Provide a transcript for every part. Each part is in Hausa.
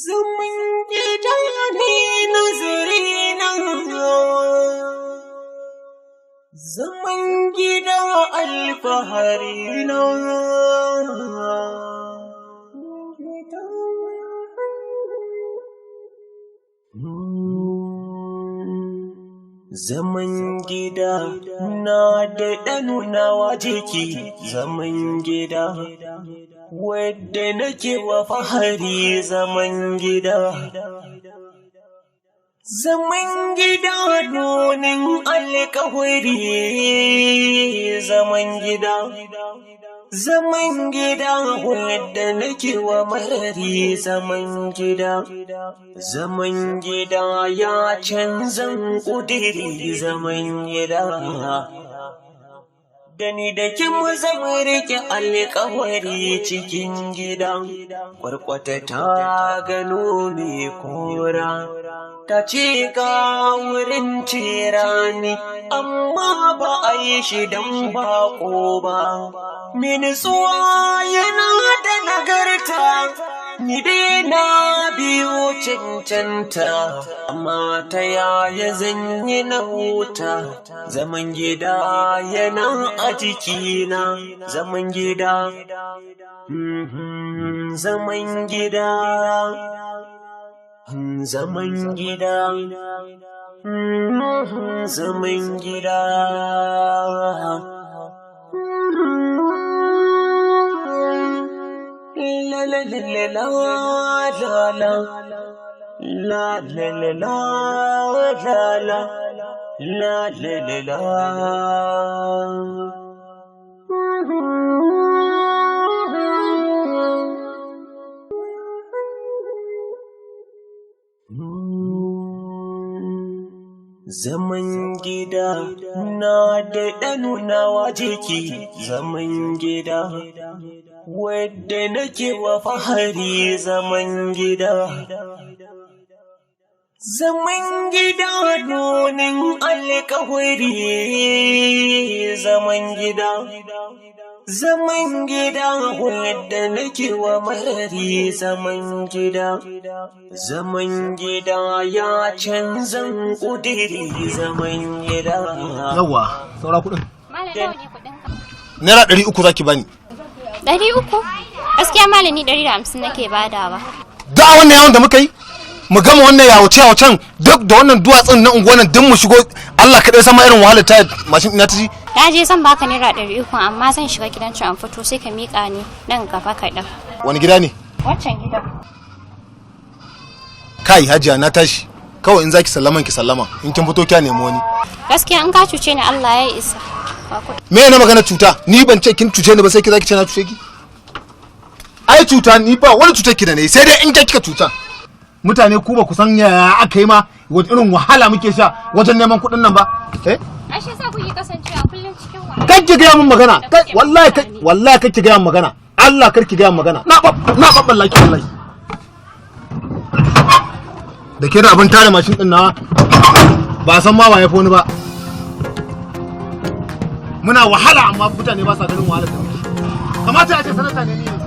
Zaman gida ne nazari nan, zaman gida alfahari nan. Zaman gida na da ɗanunawa jiki, zaman gida wadda nake wa fahari, zaman gida. Zaman gida nunin alƙawari, zaman gida. Zaman gida wadda nake wa marari, zaman gida. Zaman gida ya canzan ƙudiri, zaman gida. Dani da kin zama rike alƙawari cikin gida, kwarkwata ta gano mai kora, ta ce ga wurin cirani, amma ba a yi shi don baƙo ba. Minisuwa yana da nagarta, ni dai na biyo cancanta, amma ta yaya zan yi na huta. Zaman gida yana a jikina, zaman gida, zaman gida, zaman gida, zaman gida. La la la la la la la la la la la la la Zaman gida na da ɗanunawa jiki, zaman gida wadda nake wa fahari, zaman gida. Zaman gida nunin alƙawari, zaman gida. Zaman gida wadda nake wa marari, zaman gida. Zaman gida ya canzan ƙudiri, zaman gida. Yawwa, saura kuɗin. Naira 300 zaki bani. 300? Gaskiya malami 150 nake badawa. Da wannan yawon da muka yi, mu gama wannan yawace-yawacen duk da wannan duwatsun na unguwannan duk mu shigo, Allah kaɗai sama irin wahalar ta mashin ina ta ji. Na je zan baka naira 300 amma zan shiga gidan can an fito sai ka miƙa ni nan gaba kaɗan. Wani gida ne? Wancan gidan. Kai Hajiya na tashi. Kawai in zaki sallaman ki sallama, in kin fito kya nemi wani. Gaskiya in ka cuce ni Allah ya isa. Me na magana cuta? Ni ban ce kin cuce ni ba sai ki zaki ce na cuce ki. Ai cuta ni ba wani cutar ki da nayi sai dai in kika cuta. Mutane ku ba ku san yaya aka yi ma wani irin wahala muke sha wajen neman kuɗin nan ba. Ai shi yasa kuke kasancewa kullum cikin wahala. Kar ki gaya min magana. Wallahi kar ki gaya min magana. Allah kar ki gaya min magana. Na babballa ki wallahi. Da ke da abin tare mashin din na ba san ma waye foni ba. Muna wahala amma mutane ba sa ganin wahalar da muke. Kamata a ce sanata ne ni yanzu.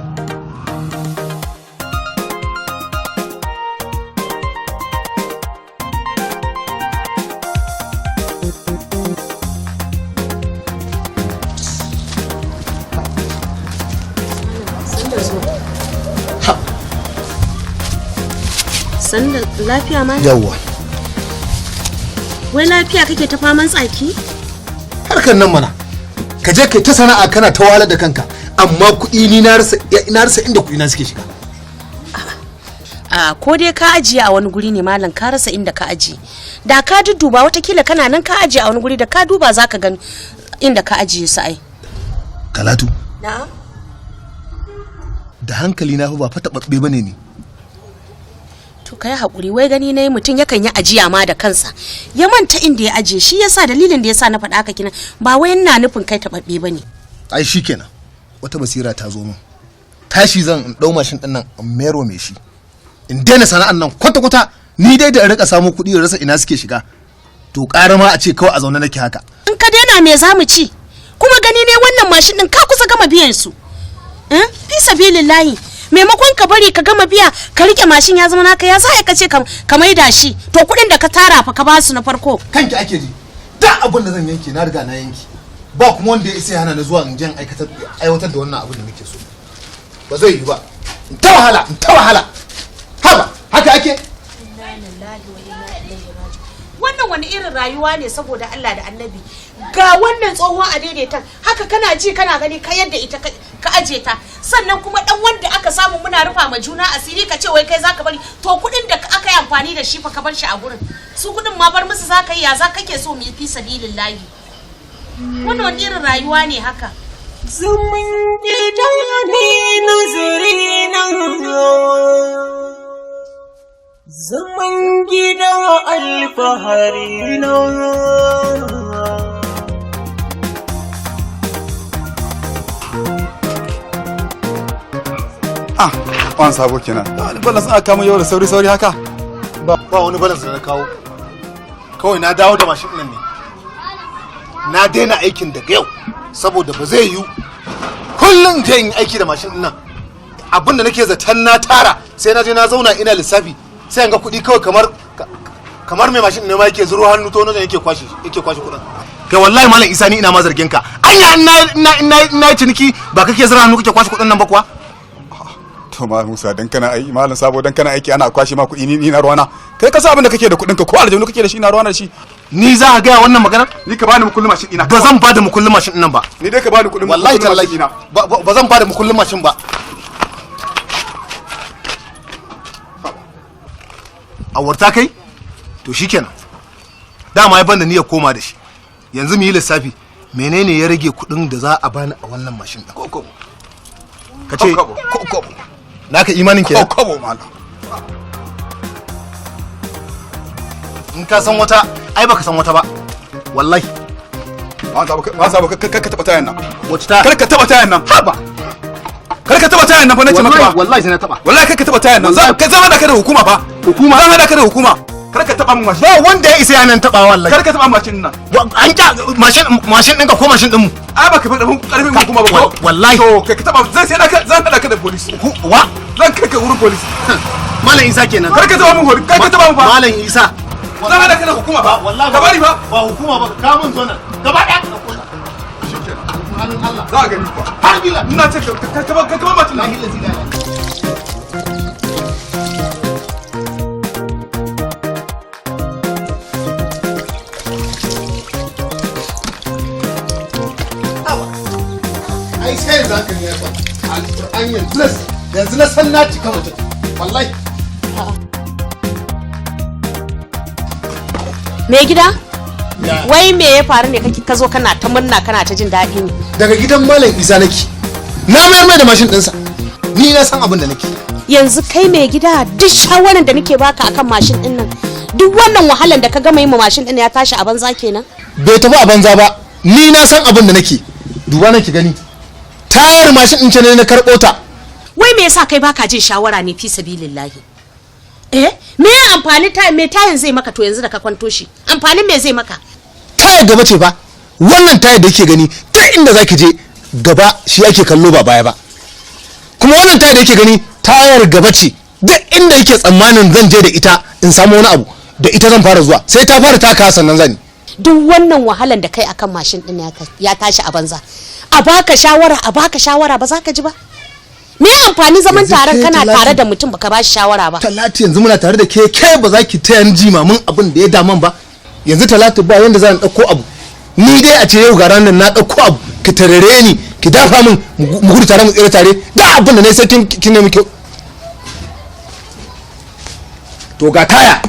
Sanda lafiya ma? Yawwa. Wai lafiya kake ta faman tsaki? Harkar nan mana. Ka je kai ta sana'a kana ta wahalar da kanka, amma kuɗi ni na rasa inda kuɗi na suke shiga. Ko dai ka ajiye a wani guri ne malam, ka rasa inda ka ajiye. Da ka dudduba watakila kana nan ka ajiye a wani guri, da ka duba zaka gan inda ka ajiye su ai. Talatu. Na'am. Da hankali na fa ba fa taɓaɓɓe bane ni. To kai hakuri, wai gani nayi mutum yakan yi ajiya ma da kansa ya manta inda ya aje, shi yasa dalilin da yasa na faɗa haka kina, ba wai ina nufin kai taɓaɓɓe bane. Ai shikenan, wata basira ta zo min. Tashi zan in dau mashin din nan in mero me shi, in daina sana'an nan kwata ni dai da in rika samu kuɗi da rasa ina suke shiga, to ƙara ma a ce kawai a zaune nake haka. In ka daina me za mu ci? Kuma gani ne wannan mashin din ka kusa gama biyan su. Fi sabilillahi maimakon ka bari ka gama biya ka rike mashin ya zama naka, ya za ka ce ka maida shi, to kuɗin da ka tara fa ka ba su na farko. Kanki ake ji, da abin da zan yanke na riga na yanki, ba kuma wanda ya isa hana na zuwa in je aiwatar da wannan abin da nake so. Ba zai yi ba, in ta wahala haba, haka ake. Wannan wani irin rayuwa ne saboda Allah da Annabi? Ga wannan tsohon a daidaitan haka kana ji kana gani ka yadda ita ka aje ta, sannan kuma dan wanda aka samu muna rufa ma juna asiri ka ce wai kai zaka bari, to kudin da aka yi amfani da shi fa ka bar shi a gurin, su kudin ma bar musu zaka yi, ya za kake so mu yi fi sabilillahi? Wannan wani irin rayuwa ne haka? Zaman gida ne nazari nan, zaman gida alfahari nan. Wani sabo kenan. Wani balance aka kama yau da sauri haka? Ba wani balance da na kawo. Kawai na dawo da mashin nan ne. Na daina aikin daga yau saboda ba zai yiwu kullum je yin aiki da mashin nan. Abin da nake zaton na tara sai na je na zauna ina lissafi sai an ga kuɗi kawai kamar mai mashin ne ma yake zuro hannu to nan yake kwashi kuɗin. Kai wallahi malam Isa ni ina ma zargin ka. Anya ina ciniki ba kake zura hannu kake kwashi kuɗin nan ba kuwa? To ma Musa dan kana aiki malam sabo dan kana aiki ana kwashi ma kuɗi ni na ruwana. Kai ka sa abin da kake da kuɗin ka ko aljanu kake da shi na ruwana da shi. Ni za ka ga wannan magana? Ni ka bani mukullin mashin ina. Ba zan bada mukullin mashin nan ba. Ni dai ka bani kuɗin wallahi tallahi ba zan bada mukullin mashin ba. A warta kai? To shikenan. Dama ya banda niyyar koma da shi. Yanzu mu yi lissafi. Menene ya rage kuɗin da za a bani a wannan mashin din? Ko kace ko naka imanin kenan? Ko malam. In ka san wata ai baka san wata ba. Wallahi. Ba sa ba ka taba tayan nan. Wace ta? Kar ka taba tayan nan. Haba. Kar ka taba tayan nan fa nace maka ba. Wallahi sai na taba. Wallahi kar ka taba tayan nan. Ka zama da ka da hukuma fa. Hukuma? Zan hada ka da hukuma. Kar ka taba min mashin. Ba wanda ya isa yanan taba wallahi. Kar ka taba mashin nan. An ka mashin ɗinka ko mashin ɗinmu? Ai baka faɗa mun karfin hukuma ba ko? Wallahi. To kai ka taba zan hada ka da police. Wa? Zan kai ka wurin police. Malam Isa kenan. Kar ka taba mun hori. Kar ka taba mun fa. Malam Isa. Zan hada ka da hukuma ba. Wallahi. Ka bari ba. Ba hukuma ba ka mun zo nan. Gaba ɗaya. Allah. Za a gani ba. Har bila. Ina ce ka kama mashin nan. Ai sai za ka yi ba. An yanzu na san na cika mutum. Wallahi. Me gida? Wai me ya faru ne kake ka zo kana ta murna kana ta jin daɗi ne? Daga gidan Malam Isa nake. Na mayar mai da mashin ɗinsa. Ni na san abin da nake. Yanzu kai mai gida duk shawaran da nake baka akan mashin ɗin nan, duk wannan wahalan da ka gama yi ma mashin ɗin ya tashi a banza kenan? Bai tafi a banza ba. Ni na san abin da nake. Duba nake gani. Tayar mashin ɗin ce ne na karɓo ta. Wai me yasa kai baka jin shawara ne fi sabilillahi? Me ya amfani me tayan zai maka to yanzu da ka kwanto shi? Amfanin me zai maka? Tayar gaba ce ba. Wannan tayar da yake gani ta inda zaki je gaba shi ake kallo ba baya ba. Kuma wannan tayar da yake gani tayar gaba ce. Duk inda yake tsammanin zan je da ita in samu wani abu da ita zan fara zuwa. Sai ta fara taka sannan zani. Duk wannan wahalan da kai akan mashin din ya tashi a banza. A baka shawara ba za ka ji ba? Me amfani zaman taron kana tare da mutum baka bashi shawara ba? Talatu yanzu muna tare da ke ba za ki taya ni jimamin abin da ya daman ba. Yanzu Talatu ba yanda za ni dauko abu. Ni dai a ce yau ga ranar na dauko abu ki tarare ni ki dafa min mu gudu tare mu tsira tare da abin da nayi sai kin nemi kyau. To ga taya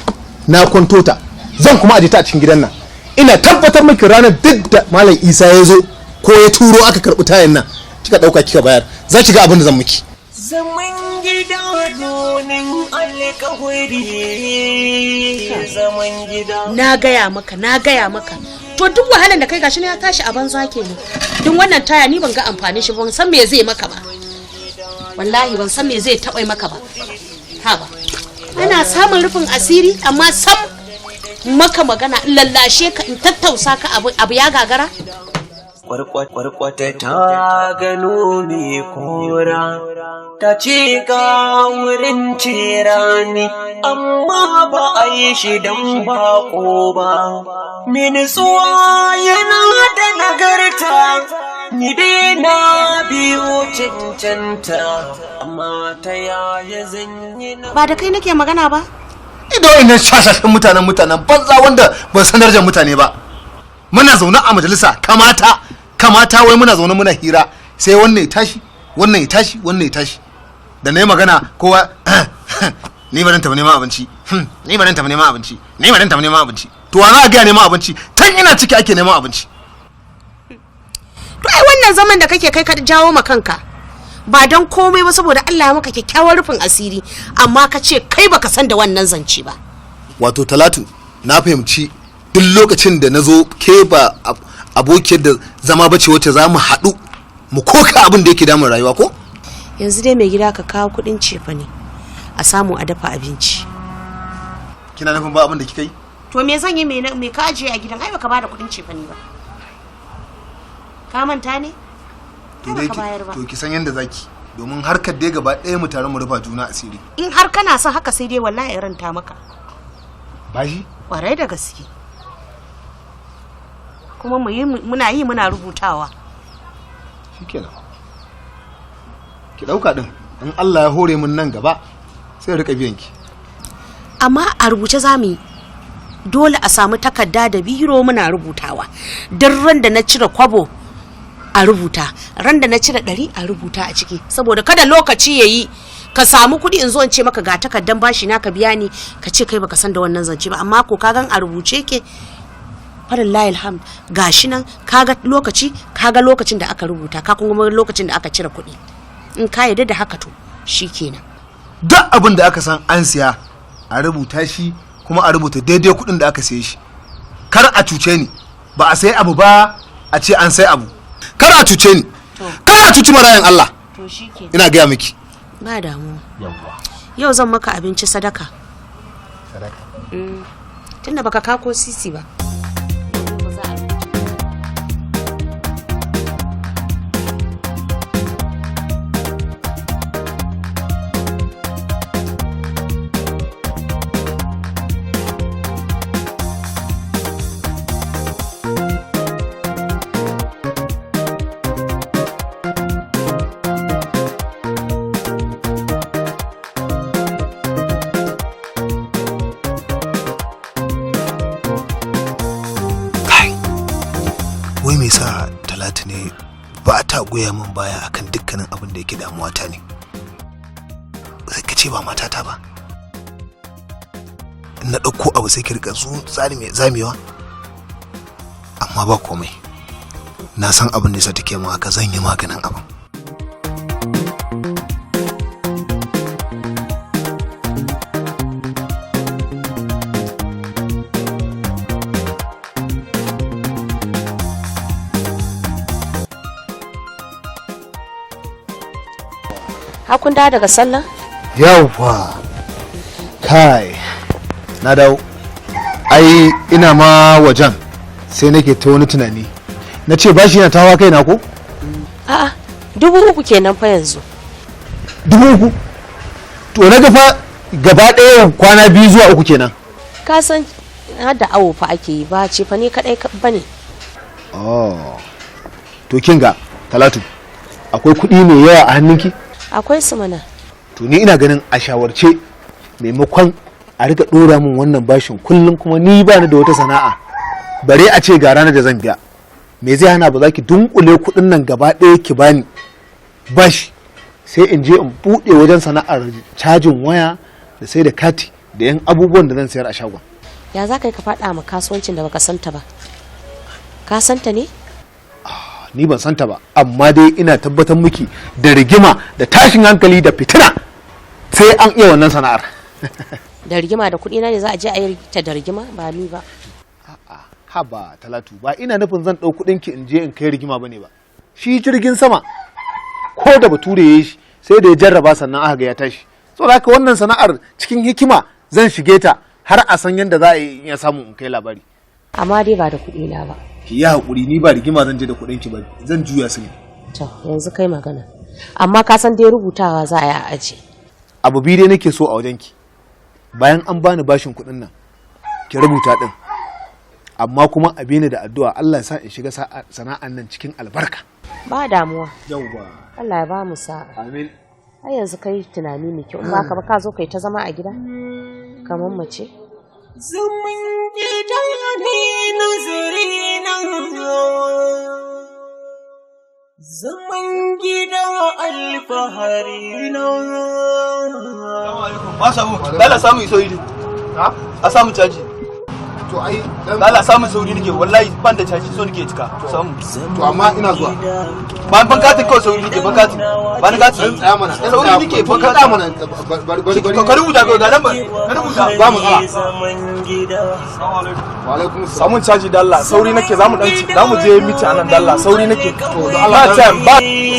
na kwanto ta zan kuma aje ta a cikin gidan nan. Ina tabbatar miki ranar duk da Malam Isa ya zo ko ya turo aka karbi tayan nan kika dauka kika bayar za ki ga abin da zan miki. Zaman gida donin alƙawari zaman gida. Na gaya maka. To duk wahalan da kai gashi ne ya tashi a banza kenan. Duk wannan taya ni ban ga amfanin shi ban san me zai maka ba. Wallahi ban san me zai taɓa maka ba. Ha ba. Ana samun rufin asiri amma sam maka magana in lallashe ka in tattausa ka abu ya gagara. kwarkwata ta gano mai kora, ta ce ga wurin cirani, amma ba a yi shi don bako ba. Minisuwa yana da nagarta, ni dai na biyo cancanta, amma ta yaya zan yi na... Ba da kai nake magana ba? Ido ina shashashin mutanen banza wanda ba sanar da mutane ba. Muna zaune a majalisa kamata wai muna zaune muna hira sai wannan ya tashi wannan ya tashi da nayi magana kowa ni ba dan tafi neman abinci ni ba dan tafi neman abinci to wa za a ga neman abinci tan ina ciki ake neman abinci. To ai wannan zaman da kake kai ka jawo ma kanka ba don komai ba saboda Allah ya maka kyakkyawar rufin asiri amma ka ce kai baka san da wannan zance ba. Wato Talatu na fahimci duk lokacin da nazo ke ba abokiyar da zama bace wacce za mu haɗu mu koka abin da yake damun rayuwa ko? Yanzu dai mai gida ka kawo kuɗin cefa ne a samu a dafa abinci. Kina nufin ba abin da kika yi? To me zan yi me ka ajiye a gidan ai baka bada kuɗin cefa ne ba. Ka manta ne? To ki san yanda zaki domin harkar dai gaba ɗaya mu tare mu rufa juna asiri. In har kana son haka sai dai wallahi ranta maka. Bashi? Kwarai da gaske. Kuma muna rubutawa. Shikenan. Ki dauka din in Allah ya hore mun nan gaba sai rika biyan ki. Amma a rubuce zamu yi. Dole a samu takarda da biro muna rubutawa. Duk ran da na cire kwabo a rubuta, ran da na cire 100 a rubuta a ciki saboda kada lokaci yayi ka samu kuɗi in zo in ce maka ga takardan bashi na ka biya ni ka ce kai baka san da wannan zance ba amma ko ka gan a rubuce ke farillahi alhamd gashi nan kaga lokacin da aka rubuta ka kuma lokacin da aka cire kuɗi in ka yarda da haka to shikenan. Duk abin da aka san an siya a rubuta shi kuma a rubuta daidai kuɗin da aka siye shi. Kar a cuce ni ba a sai abu ba a ce an sai abu. Kar a cuce ni. Kar a cuci marayan Allah. To shikenan. Ina gaya miki. Ba damu. Yau zan maka abinci sadaka. Sadaka. Tunda baka kako sisi ba. Wai me yasa Talatu ne ba ta goya min baya akan dukkanin abin da yake damuwa ta ne? Sai ka ce ba matata ba. In na ɗauko abu sai ki rika zamewa. Amma ba komai. Na san abin da yasa take min haka zan yi maganin abin. Hakun da daga sallah? Yawwa. Kai. Na dawo. Ai ina ma wajen sai nake ta wani tunani. Na ce bashi na tawa kaina ko? A'a, 3,000 kenan fa yanzu. 3,000? To na ga fa gaba ɗaya kwana 2 zuwa 3 kenan. Ka san har da awo fa ake yi ba ce fa ne kadai bane. Oh. To kinga Talatu, akwai kuɗi mai yawa a hannunki? Akwai su mana. To ni ina ganin a shawarce maimakon a rika dora min wannan bashin kullum kuma ni ba ni da wata sana'a bare a ce ga ranar da zan biya. Me zai hana ba za ki dunkule kuɗin nan gaba ɗaya ki bani bashi sai in je in buɗe wajen sana'ar cajin waya da sai da kati da yan abubuwan da zan sayar a shagon. Ya za ka yi ka faɗa ma kasuwancin da baka santa ba? Ka santa ne? Ni ban santa ba amma dai ina tabbatar miki da rigima da tashin hankali da fitina sai an iya wannan sana'ar. Da rigima da kuɗi na ne za a je a yi ta da rigima ba ni ba. A'a haba Talatu ba ina nufin zan ɗau kuɗin ki in je in kai rigima bane ba. Shi jirgin sama ko da bature yayi shi sai da ya jarraba sannan aka ga ya tashi. Saboda haka wannan sana'ar cikin hikima zan shige ta har a san yadda za a yi ya samu in kai labari. Amma dai ba da kuɗi na ba. ki yi hakuri, ni ba rigima zan je da kuɗin ki ba, zan juya su ne. To yanzu kai magana, amma ka san dai rubutawa za a yi a aji. Abu biyu dai nake so a wajen ki, bayan an bani bashin kuɗin nan ki rubuta din, amma kuma a bini da addu'a Allah ya sa in shiga sana'an nan cikin albarka. Ba damuwa. Yawwa. Allah ya ba mu sa'a. Amin. Har yanzu kai tunani mai kyau, in ba ka ba ka zo kai ta zama a gida kamar mace. Zaman gida ne nazari nan, zaman gida alfahari nan. Ba samu, lala samu iso yi. A samu caji. To ai lala samu sauri nake, wallahi ban da caji so nake cika. Samu. to amma ina zuwa. Ban katin kawai sauri nake, ban katin. Ban katin. Tsaya mana. Sauri nake, ban Ka katin. mana bari. Ka rubuta ga nan ba. Ka rubuta. Ba mu tsala. Zaman gida. Wa alaikum assalam. Samun caji da Allah, sauri nake zamu je miti anan da Allah, sauri nake. To da Allah Ba time, ba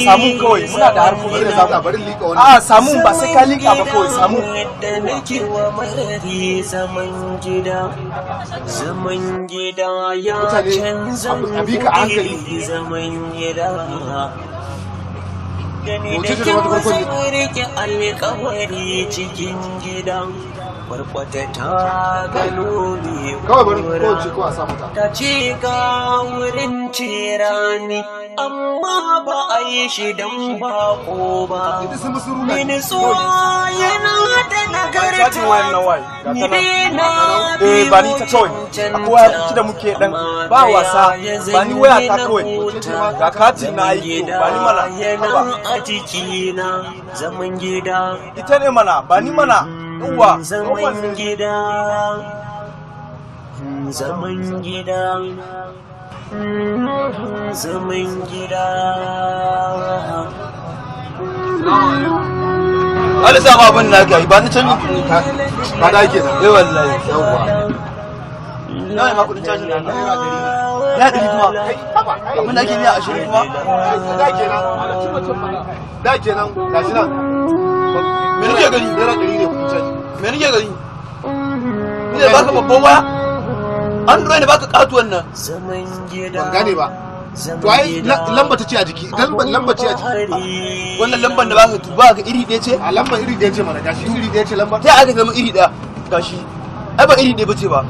samu kawai. Muna da harkoki da zamu. bari lika wannan. Samu ba sai ka lika ba kawai, samu. Da nake wa marari zaman gida. Zaman gida ya canza abi ka hankali. zaman gida. Da ni da Mutum da kyau wata farkon zan rike alƙawari cikin gidan. Barkwata ta gano ne Kawai bari kowace ko a sa mata. ta ce ga wurin cirani, amma ba a yi shi don bako ba. Ita sun musu runa. Minisuwa yana da Cajin wayan nan waye. nagarta, ni dai na Ba ni ta kawai. Akwai harkoki da muke dan ba wasa. Ba ni waya ta kawai. Ga katin na aiki, ba ni mana. yana a jikina zaman gida. Ita ne mana, ba ni mana. Uwa, Zaman gida, zaman gida, zaman gida. Wani sama abin na kai, ba ni canjin kuɗi. Ka da yake nan. Wallahi. Yawwa. Nawa ne ma kuɗin cajin da Allah? Ya ɗari kuma. Abin da ake biya 20 kuma. Da kenan gashi nan. Me nake gani? Naira 100 ne kun caji. Me nake gani? Ni da baka babban waya? An dora ne baka katuwan nan. Zaman gida. Ban gane ba. To ai lamba ta ce a jiki. Lamba ce a jiki. Wannan lamban da baka tuba ga iri ɗaya ce? A lamba iri ɗaya ce mana gashi iri ɗaya ce lamba. Ta aka zama iri ɗaya. Gashi. Ai ba iri ɗaya bace ba.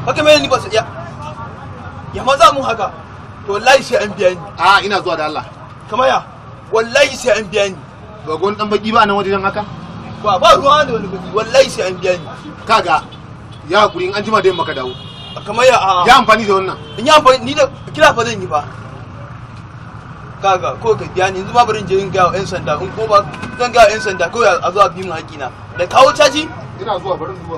Haka mai ni ba su iya. Ya ma za mu haka. To wallahi sai an biya ni. A ina zuwa da Allah. Kamar ya? Wallahi sai an biya ni. Ba gon dan baki ba nan wajen haka. Ba ruwa da wani kuɗi. Wallahi sai an biya ni. Kaga ya hakuri in an jima da yamma ka dawo. Kamar ya a'a. Ya amfani da wannan. In yi amfani ni da kira fa zan yi fa. Kaga ko ka biya ni yanzu ba barin je in ga 'yan sanda in ko ba zan ga 'yan sanda ko a zo a bi mu haƙina. Da kawo caji? Ina zuwa barin zuwa.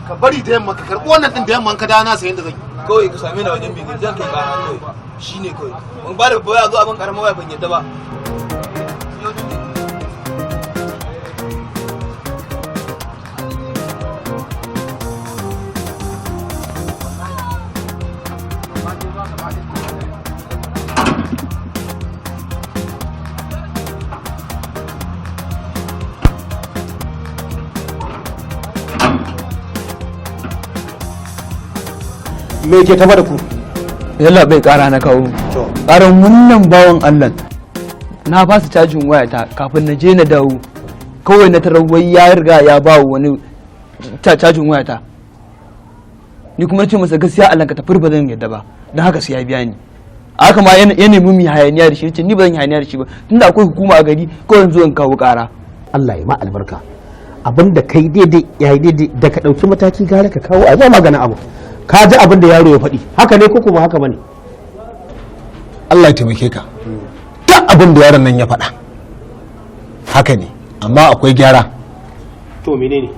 Ka bari da yamma ka karɓi wannan din da yamma ka dawo na sayan da zan yi. Kawai ka same ni a wajen bigin zan kai kara kawai. Shine kawai. Mun ba da babba ya zo abin karamar waya ban yadda ba. me ke tafa da ku yalla bai kara na kawo karan wannan bawan Allah na fasa cajin wayata kafin na je na dawo kawai na tarar wai ya riga ya ba wani cajin wayata ni kuma ce masa gaskiya Allah ka tafi ba zan yadda ba dan haka sai ya biya ni haka ma ya nemi mu hayaniya da shi ce ni ba zan yi hayaniya da shi ba tunda akwai hukuma a gari kawai zo in kawo kara Allah ya ma albarka abin da kai daidai yayi daidai da ka dauki mataki gare ka kawo a zo magana abu ka ji abin da yaro ya faɗi haka ne ko kuma haka bane Allah ya taimake ka duk abin da yaron nan ya faɗa haka ne amma akwai gyara. to menene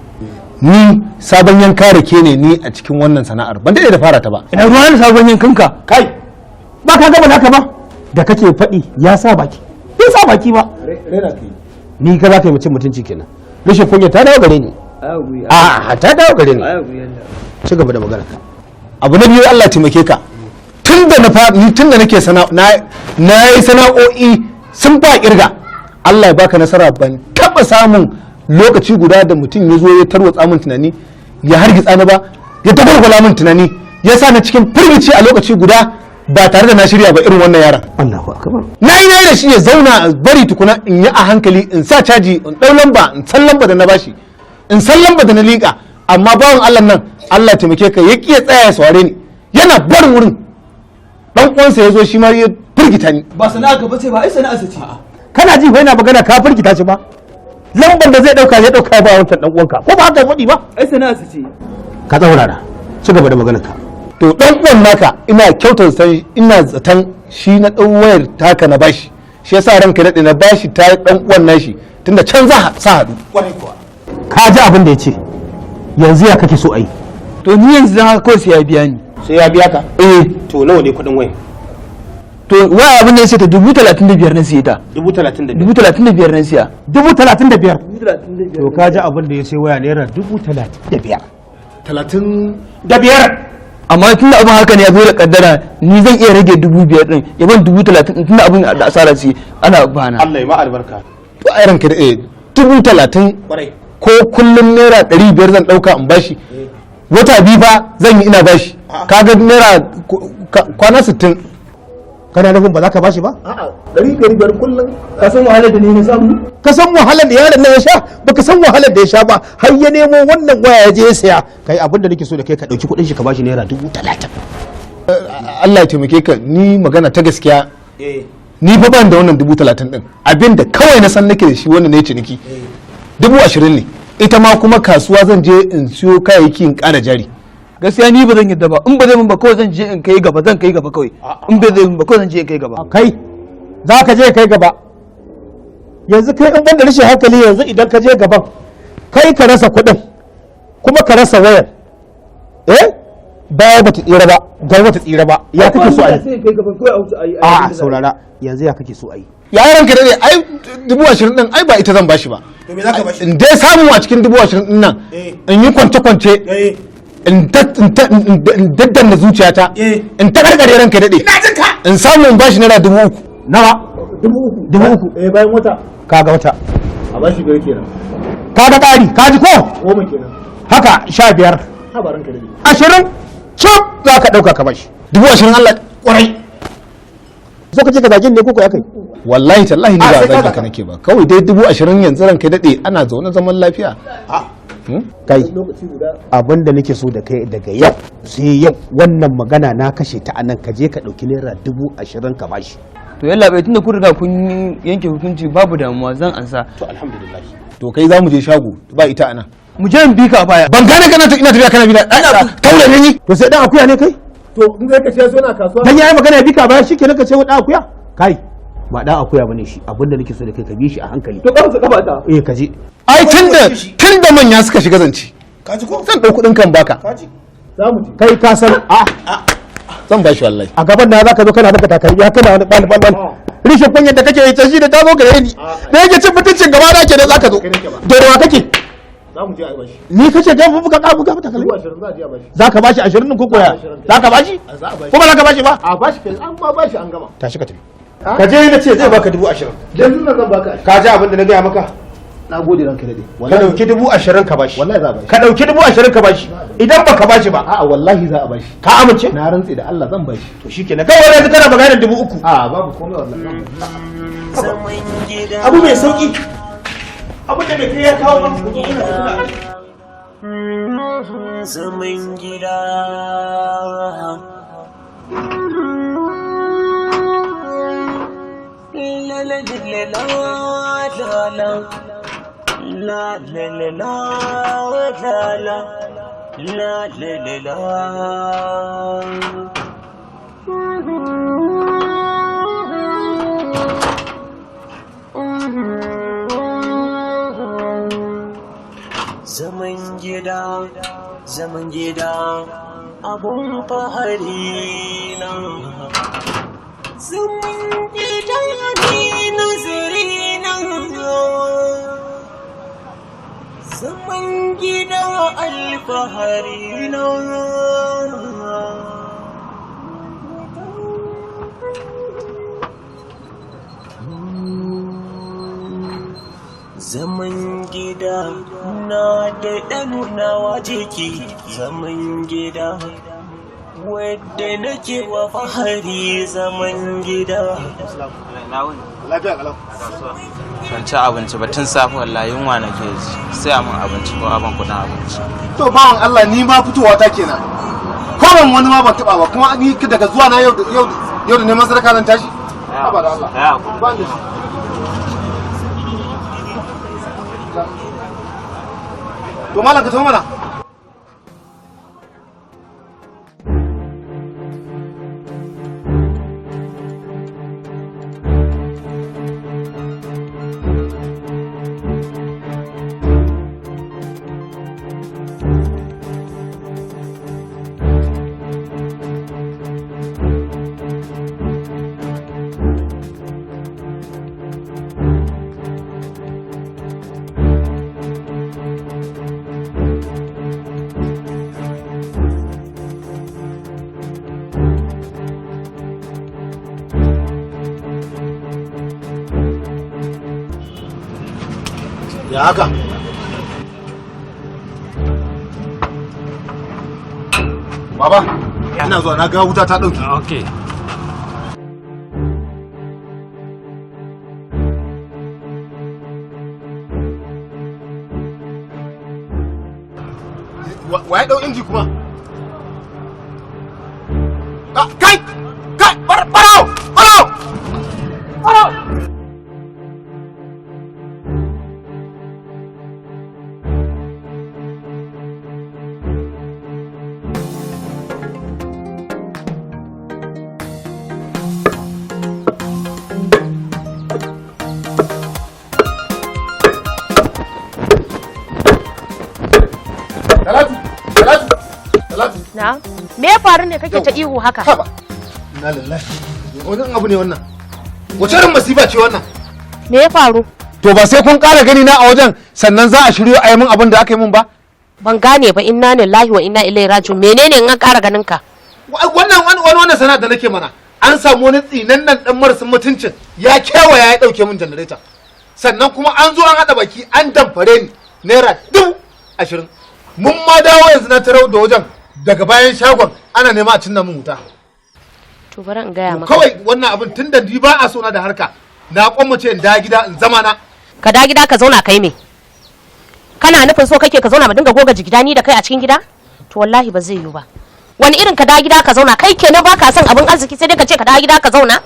ni sabon yanka rake ne ni a cikin wannan sana'ar ban daɗe da fara ta ba. ina ruwa da sabon yankanka kai ba ka gaba naka ba da kake faɗi ya sa baki bai sa baki ba ni ka za ka yi mutum mutunci kenan rashin kunya ta dawo gare ni a ta dawo gare ni ci gaba da magana ka abu na biyu Allah taimake ka tun da nake na yi sana'o'i sun ba kirga Allah ya baka nasara ban taba samun lokaci guda da mutum ya zo ya tarwatsa min tunani ya hargitsa ni ba ya tagwalgwala min tunani ya sa na cikin firgici a lokaci guda ba tare da na shirya ba irin wannan yaran. Allahu akbar. Na yi da shi ya zauna bari tukuna in yi a hankali in sa caji in ɗau lamba in san lamba da na bashi in san lamba da na liƙa, amma bawan Allah nan Allah taimake ka ya ƙi tsaya ya saurare ni yana barin wurin dan uwansa ya zo shi ma ya firgita ni. Ba sana'a ka bace ba ai sana'a ce. Kana ji fa yana magana ka firgita shi ba. Lambar da zai dauka ya dauka ba wancan dan uwanka ko ba haka faɗi ba. Ai sana'a ce. Ka tsaurara ci gaba da maganar ka. To dan uwan naka ina kyautar san ina zaton shi na dan wayar taka na bashi, shi yasa ranka dade na bashi ta dan uwan nashi tunda can za sa hadu. Kwarai kuwa. Ka ji abin da ya ce yanzu ya kake so ai. To ni yanzu zan haka kawai sai ya biya ni. Sai ya biya ka? To nawa ne kuɗin waya? To waya abin da ya ce ta 35,000 na siya ta. 35,000 na siya. 35,000. To ka ji abin da ya ce waya naira 35,000. 35. Amma tun da abin haka ne ya zo da kaddara ni zan iya rage 5,000 din ya ban 30,000 tun da abin da asara ce ana bana. Allah ya ma albarka. To ai ranka da 30,000 ko kullum naira 500 zan dauka in bashi. Wata biyu fa zan yi ina bashi. Kaga naira kwana 60. Kana nufin ba za ka bashi ba? A'a 500 kullum. Ka san wahalar da ni na samu? Ka san wahalar da yaron nan ya sha? Baka san wahalar da ya sha ba har ya nemo wannan waya ya je ya saya. Kai abin da nake so da kai ka dauki kuɗin shi ka bashi naira 30,000. Allah ya taimake ka, ni magana ta gaskiya. Ni fa ban da wannan 30,000 din. Abinda kawai na san nake da shi wannan ne ciniki. 20,000 ne. Ita ma kuma kasuwa zan je in siyo kayayyaki in ƙara jari. Gaskiya ni ba zan yadda ba, in ba zai mun ba kawai zan je in kai gaba kawai. In ba zai mun ba kawai zan je in kai gaba. Kai za ka je kai gaba. Yanzu kai in ban da rashin hankali yanzu idan ka je gaban kai ka rasa kuɗin kuma ka rasa wayar. Baya bata tsira ba, gai bata tsira ba. Ya kake so a yi? A saurara yanzu ya kake so a yi? Yaran ka dade ai 20,000 din ai ba ita zan bashi ba. To me za ka bashi? In dai samu a cikin 20,000 din nan in yi kwance in daddanna zuciyata in ta gargare ranka dade in samu in bashi naira 3,000. Nawa? 3,000. Bayan wata. Kaga wata. A bashi biyar kenan. Kaga ƙari, ka ji ko? 10 kenan. Haka 15. Ha ba ranka dade. 20 cip za ka ɗauka ka bashi. 20,000 Allah kwarai. So ka ce ka zagin ne ko ya kai? Wallahi tallahi ni ba zagin ka nake ba. Kawai dai 20,000 yanzu ranka dade ana zaune zaman lafiya. Kai abin da nake so da kai daga yau sai yau wannan magana na kashe ta anan ka je ka ɗauki naira 20,000 ka bashi. To yalla bai tunda kun riga kun yanke hukunci babu damuwa zan ansa. To alhamdulillah. To kai za mu je shago ba ita anan. Mu je in bi ka baya. Ban gane kana ina tafiya kana bi na. Kaure ne ni. To sai dan akuya ne kai? To in zai ka ce so na kasuwa. Dan yayi magana bi ka baya shikenan ka ce dan akuya? Kai ba dan akuya bane shi abin da nake so da kai ka bi shi a hankali. To ba su kafa ta. Ka je. Ai tunda manya suka shiga zance. Ka ji ko? Zan dau kudin kan baka. Ka ji. Za mu je. Kai ka san zan bashi wallahi. A gaban na zaka zo kana baka takalmi ya kana wani bal. Rishin kunyar da kake yi ta shi da ta zo gare ni. Da yake cin mutuncin gaba na ke da zaka zo. Da ruwa kake? Za mu je a bashi. Ni kace dan buka ka buka takalmi. 20,000 za a je a bashi. Zaka bashi 20 din ko koya? Zaka bashi? Ko ba zaka bashi ba? A bashi kai an ba bashi an gama. Tashi ka tafi. Ka je na ce zai baka 20,000. Yanzu nan zan baka. Ka ji abin da na gaya maka? Na gode ranka dade. Ka dauki 20,000 ka bashi. Wallahi za a bashi. Ka dauki 20,000 ka bashi. Idan baka bashi ba, A'a wallahi za a bashi. ka amince? Na rantsi da Allah zan bashi. To shikenan. Kai wani yanzu kana magana 3,000. A babu komai wallahi. Abu mai sauki. Abu da bai kai ya kawo ba. Zaman gida. La la la la la la la la la la la zaman gida abun fahari na zaman gida ne nazari na zaman gida alfahari na zaman gida na da ɗanunawa jiki zaman gida wadda nake wa fahari zaman gida. Lafiya kalau. Ban ci abinci ba tun safe wallahi yunwa nake ji. Sai a mun abinci ko aban kudin abinci. To bawan Allah ni ma fitowa ta kenan. Ko ban wani ma ban taba ba kuma ni daga zuwa na yau da neman sadaka zan tashi. Ba da Allah. Ya ba da shi. To malam ka tafi mana. Ya haka. Baba, ina zuwa na ga wuta ta dauke. Okay. Wa ya dau inji kuma? Kai! Kai! Barau! Barau! Barau! Na? Me ya faru ne kake ta ihu haka? Haba. Inna lillahi. Wannan abu ne wannan. Wace irin masifa ce wannan? Me ya faru? To ba sai kun ƙara gani na a wajen sannan za a shiryo a yi min abin da aka yi min ba? Ban gane ba, inna lillahi wa inna ilaihi raji'un. Menene in an ƙara ganin ka? Wannan sana'a da nake mana. An samu wani tsinannen dan marasin mutuncin ya kewaya ya dauke min janareta. Sannan kuma an zo an hada baki an damfare ni naira 20,000. Mun ma dawo yanzu na tarau da wajen daga bayan shagon ana nema a cinna min wuta. To bari in gaya maka. Kawai wannan abin tun da ni ba a so na da harka. Na kwammace in da gida in zama na. Ka da gida ka zauna kai me? Kana nufin so kake ka zauna ba dinga goga jigida ni da kai a cikin gida? To wallahi ba zai yiwu ba. Wani irin ka da gida ka zauna kai kenan baka son abin arziki sai dai ka ce ka da gida ka zauna?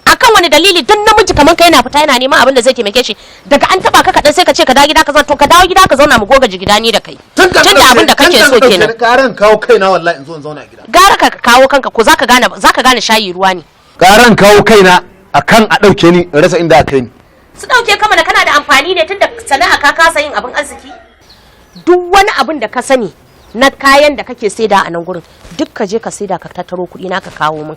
Akan wani dalili duk namiji kaman kai yana fita yana neman abin da zai taimake shi daga an taba ka kadan sai ka ce ka da gida ka zauna to ka dawo gida ka zauna mu goga jigida ni da kai. Tunda abin da kake so kenan. Garan kawo kaina wallahi in zo in zauna a gida. Gara ka kawo kanka ko zaka gane shayi ruwa ne. Garan kawo kaina akan a dauke ni in rasa inda aka yi ni. Su dauke kama da kana da amfani ne tunda sana'a ka kasa yin abin arziki. Duk wani abin da ka sani na kayan da kake saida a nan gurin duk ka je ka saida ka tattaro kuɗi na ka kawo min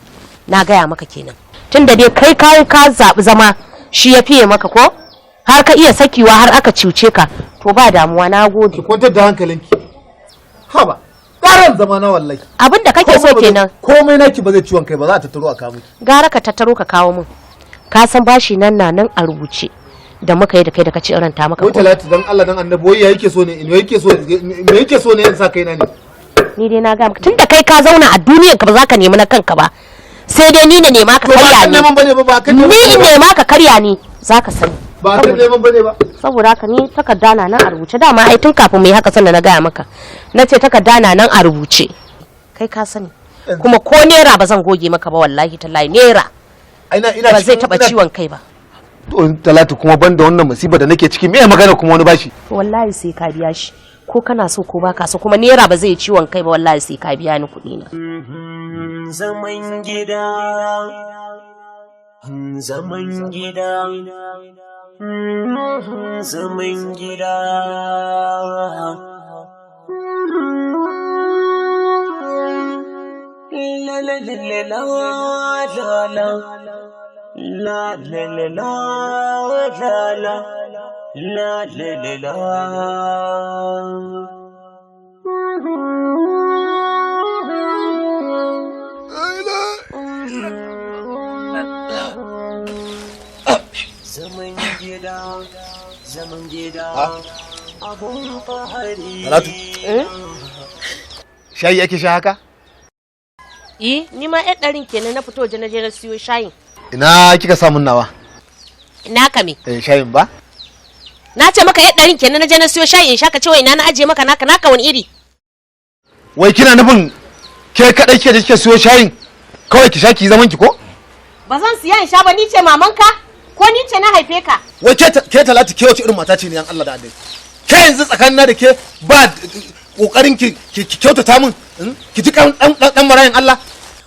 na gaya maka kenan tunda dai kai ka zaɓi zama shi ya fiye maka ko har ka iya sakiwa har aka cuce ka to ba damuwa na gode ki kwantar da hankalinki haba ƙaran zama na wallahi abin da kake so kenan komai naki ba zai ciwon kai ba za a tattaro a kawo miki gara ka tattaro ka kawo min ka san bashi nan a rubuce da muka yi da kai da kace irin ta maka ko Talatu dan Allah dan Annabi wai yake so ne me yake so ne in sa kaina ne ni dai na ga maka tunda kai ka zauna a duniyar ka ba za ka nemi na kanka ba sai dai ni ne nema ka karya ni ni nema ka karya ni za ka sani ba kan neman bane ba saboda haka ni takarda na nan a rubuce dama ai tun kafin mu yi haka sannan na gaya maka nace takarda na nan a rubuce kai ka sani kuma ko nera ba zan goge maka ba wallahi tallahi nera ba zai taba ciwon kai ba to Talatu kuma banda wannan musiba da nake ciki me magana kuma wani bashi wallahi sai ka biya shi ko kana so ko baka so kuma nera ba zai ciwon kai ba wallahi sai ka biya ni kuɗi na zaman gida zaman gida zaman gida la la la la la la la la la la la la zaman gida abun fahari Talatu shayi ake sha haka ni ma yan ɗarin kenan na fito waje na je na siyo shayin. Ina kika samun nawa? Ina ka me? Shayin ba? Na ce maka yan ɗarin kenan na je na siyo shayin in sha ka ce wai ina na aje maka naka wani iri? Wai kina nufin ke kadai kike siyo shayin kawai ki sha ki zaman ki ko? Ba zan siya in sha ba, ni ce mamanka ko ni ce na haife ka? Wai ke Talatu ke wace irin mata ce ne yan Allah da Annabi? Ke yanzu tsakanin na da ke ba kokarin ki kyautata min ki ji dan marayin Allah.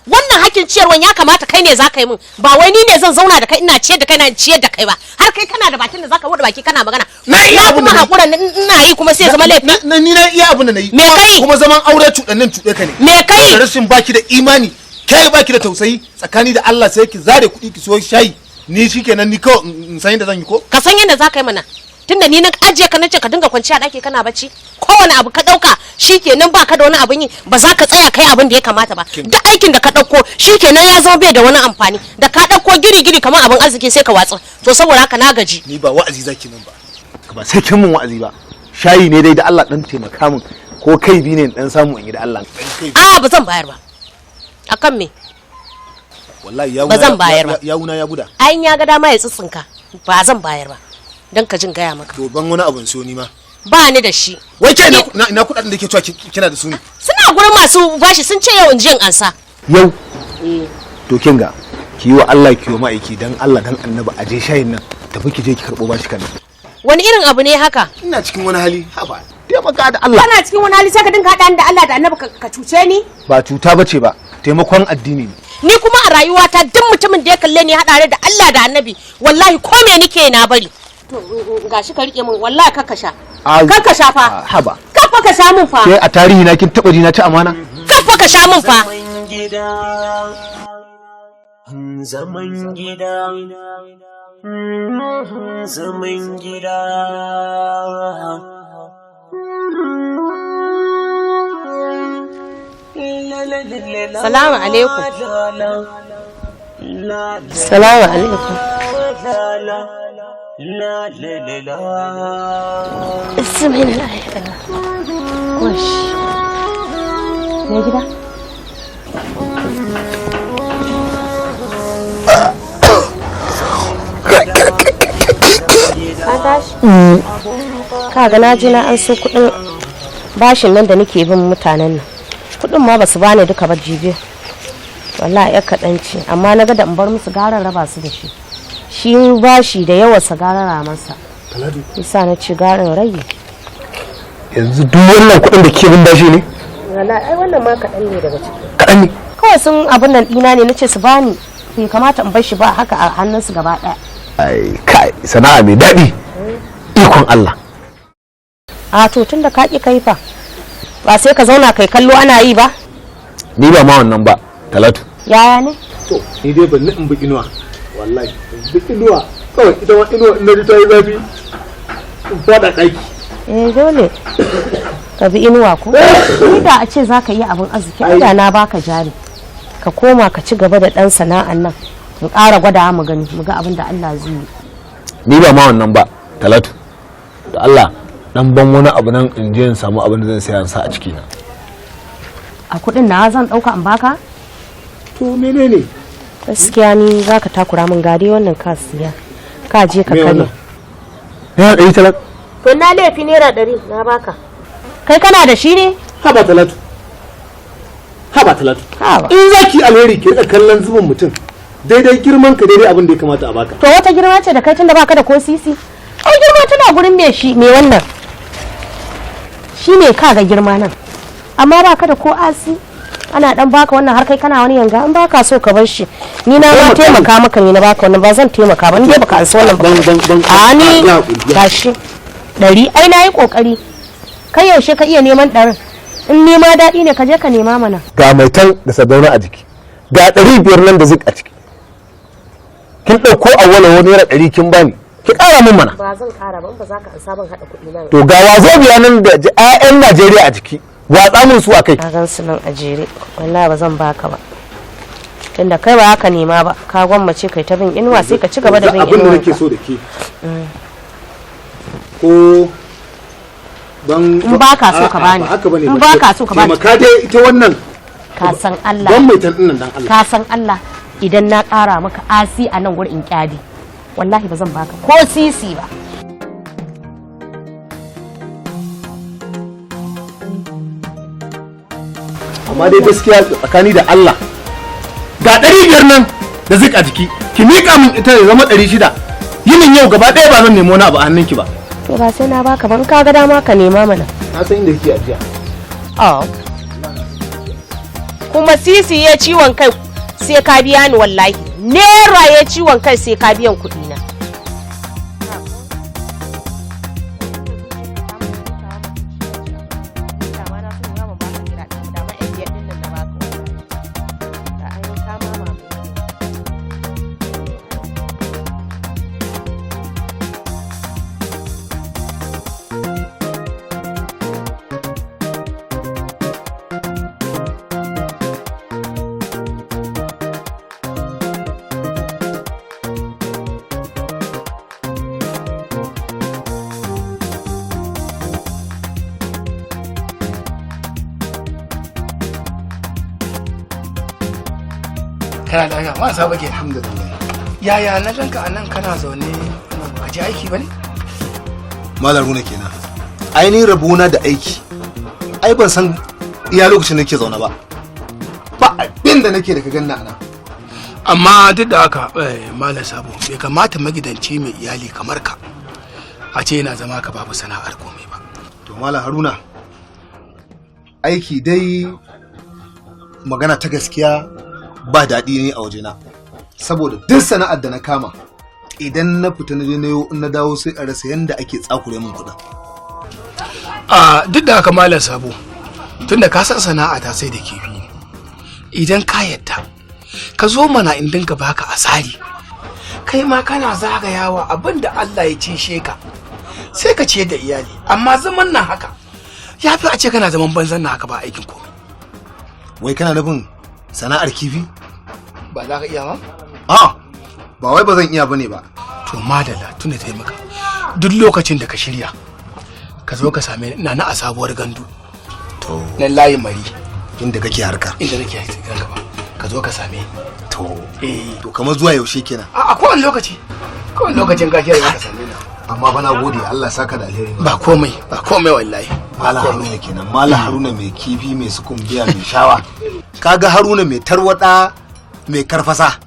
Wannan hakkin ciyarwan ya kamata kai ne zaka yi min, ba wai ni ne zan zauna da kai ina ciyar da kai na ciyar da kai ba. Har kai kana da bakin da zaka wuce baki kana magana. Na iya abun da hakura ina yi kuma sai zama laifi. Ni na iya abun da nayi. Me kai? Kuma zaman aure cuɗannin cuɗe ka ne. Me kai? Da rashin baki da imani, kai baki da tausayi tsakani da Allah sai ki zare kuɗi ki so shayi. Ni shikenan ni kawai in san yadda zan yi ko? Ka san yadda zaka yi mana. Tunda ni na ajiye ka nace ka dinga kwanciya daki kana bacci, kowane abu ka dauka shikenan baka da wani abin yi, ba za ka tsaya kai abin da ya kamata ba. Duk aikin da ka dauko shikenan ya zama bai da wani amfani. Da ka dauko giri kamar abin arziki sai ka watsa. To saboda haka na gaji. Ni ba wa'azi zaki min ba. Ba sai kin min wa'azi ba. Shayi ne dai da Allah dan taimaka min ko kai bi ne dan samu in yi da Allah. A ba zan bayar ba. Akan me? Wallahi ba zan bayar ba. Yawuna ya guda. Ai ya ga dama ya tsitsinka. Ba zan bayar ba. Dan ka jin gaya maka. To ban wani abun so ni ma. Ba ni da shi. Wai ke ina kudaden da ke cewa kina da su ne? Suna gurin masu bashi sun ce yau in je in ansa. Yau. To kin ga ki yi wa Allah ki yi ma'aiki dan Allah dan Annabi a je shayin nan tafi ki je ki karbo bashi kana. Wani irin abu ne haka? Ina cikin wani hali haba. Taimaka da Allah. Kana cikin wani hali sai ka dinga haɗa da Allah da Annabi ka cuce ni? Ba cuta bace ba, taimakon addini ne. Ni kuma a rayuwata duk mutumin da ya kalle ni haɗa da Allah da Annabi wallahi ko me nike na bari. To gashi ka rike min wallahi kakkasha. Kakkasha fa. Haba. Kaffa ka sha min fa. Ke a tarihi na kin taba ji na ci amana? Kaffa ka sha min fa. Zaman gida. Zaman gida. Salamu alaikum. Salamu alaikum. Bismillah. Wash. Me gida? An tashi? Kaga na ji na an so kuɗin bashin nan da nake bin mutanen nan. Kuɗin ma basu bani duka ba jibe. Wallahi ya kaɗan ce, amma na ga da in bar musu garan raba su da shi. Shi bashi da yawa sa garara masa. Isa na ci garin rage. Yanzu duk wannan kuɗin da ke bin bashi ne? Wallahi ai wannan ma kaɗan ne daga ciki. Kaɗan ne? Kawai sun abin nan ɗina ne nace su bani. Bai kamata in bar shi ba haka a hannunsu gaba ɗaya. Ai kai sana'a mai daɗi. Ikon Allah. A to tunda ka ƙi kai fa. Ba sai ka zauna kai kallo ana yi ba? Ni ba ma wannan ba, Talatu. Yaya ne? To, ni dai ban in bi inuwa. Wallahi, bi inuwa. Kawai ita ma inuwa in naji ta yi zafi. In fada ɗaki. Dole. Ka bi inuwa ko? Ni da a ce za ka yi abin arziki, da na baka jari. Ka koma ka ci gaba da ɗan sana'an nan. Mu ƙara gwada mu gani, mu ga abin da Allah zai yi. Ni ba ma wannan ba, Talatu. Da Allah, dan ban wani abu nan in je in samu abin da zan saya sa a ciki na. A kuɗin na zan ɗauka in baka? To menene? Gaskiya ni za ka takura min gade wannan ka siya. Ka je ka kare. Naira 100 To na laifi naira 100 na baka. Kai kana da shi ne? Haba Talatu. Haba Talatu. In zaki alheri ki rika kallon zubin mutum. Daidai girman ka daidai abin da ya kamata a baka. To wata girma ce da kai tunda baka da ko sisi? Ai girma tana gurin me shi me wannan? Shi ne ka ga girma nan. Amma baka da ko asi. Ana dan baka wannan har kai kana wani yanga in baka so ka bar shi. Ni na ma taimaka maka ne na baka wannan ba zan taimaka ba. Ni dai baka ansa wannan ba. A ni gashi 100 ai nayi kokari. Kai yaushe ka iya neman 100? In nema daɗi ne ka je ka nema mana. Ga mai tan da sadauna a jiki. Ga 500 nan da zik a ciki. Kin dauko awwala wani naira 100 kin bani. Ki ƙara min mana. Ba zan ƙara ba in ba za ka ansa ban haɗa kuɗi na. To ga wazo biya nan da ƴaƴan Najeriya a jiki. Watsa mun su akai. Na gan su nan a jere. Wallahi ba zan baka ba. Tunda kai ba haka nema ba. Ka gwammace kai ta bin inuwa sai ka ci gaba da bin inuwa. Abin da nake so da ke. Ko ban in ba ka so ka bani. Haka bane. In ba ka so ka bani. Maka dai ita wannan ka san Allah don mai tan nan dan Allah ka san Allah idan na ƙara maka asi a nan gurin in kyadi wallahi ba zan baka ko sisi ba. amma dai gaskiya tsakani da Allah ga 500 nan da zika jiki ki mika min ita ya zama 600 yinin yau gaba ɗaya ba zan nemo na abu a hannunki ba. To ba sai na baka ban ka ga dama ka nema mana. Na san inda kike ajiya. Kuma sisi ya ciwon kai sai ka biya ni wallahi. Naira ya ciwon kai sai ka biyan kuɗi na. Kana lafiya ma sa bake alhamdulillah. Yaya na ganka anan kana zaune ka je aiki bane? Malam Runa kenan. Ai ni rabona da aiki. Ai ban san iya lokacin nake zaune ba. Ba abin da nake da ka ganna ana. Amma duk da haka Malam Sabo bai kamata magidanci mai iyali kamar ka a ce yana zama ka babu sana'ar komai ba. To Malam Haruna aiki dai magana ta gaskiya ba daɗi ne a wajena saboda duk sana'ar da na kama idan na fita na je na yau in na dawo sai a rasa yanda ake tsakure min kuɗin. Duk da haka Malam Sabo tunda ka san sana'a ta sai da kifi idan ka yadda ka zo mana in dinga baka asali kai ma kana zagayawa abinda Allah ya cishe ka sai ka ciyar da iyali amma zaman nan haka ya fi a ce kana zaman banzan na haka ba aikin komai. Wai kana nufin sana'ar kifi? Ba za ka iya ba? Ba wai ba zan iya bane ba. To madalla tunda ta yi maka duk lokacin da ka shirya ka zo ka same ni na a sabuwar gandu. To nan layin mari inda kake harka. Inda nake harka ba ka zo ka same ni. To kamar zuwa yaushe kenan? A kowane lokaci. Kowane lokacin ka kira ka same ni. Amma bana gode Allah saka da alheri. Ba komai wallahi. Malam Haruna kenan. Malam Haruna mai kifi mai sukumbiya mai shawa. Kaga Haruna mai tarwada mai karfasa.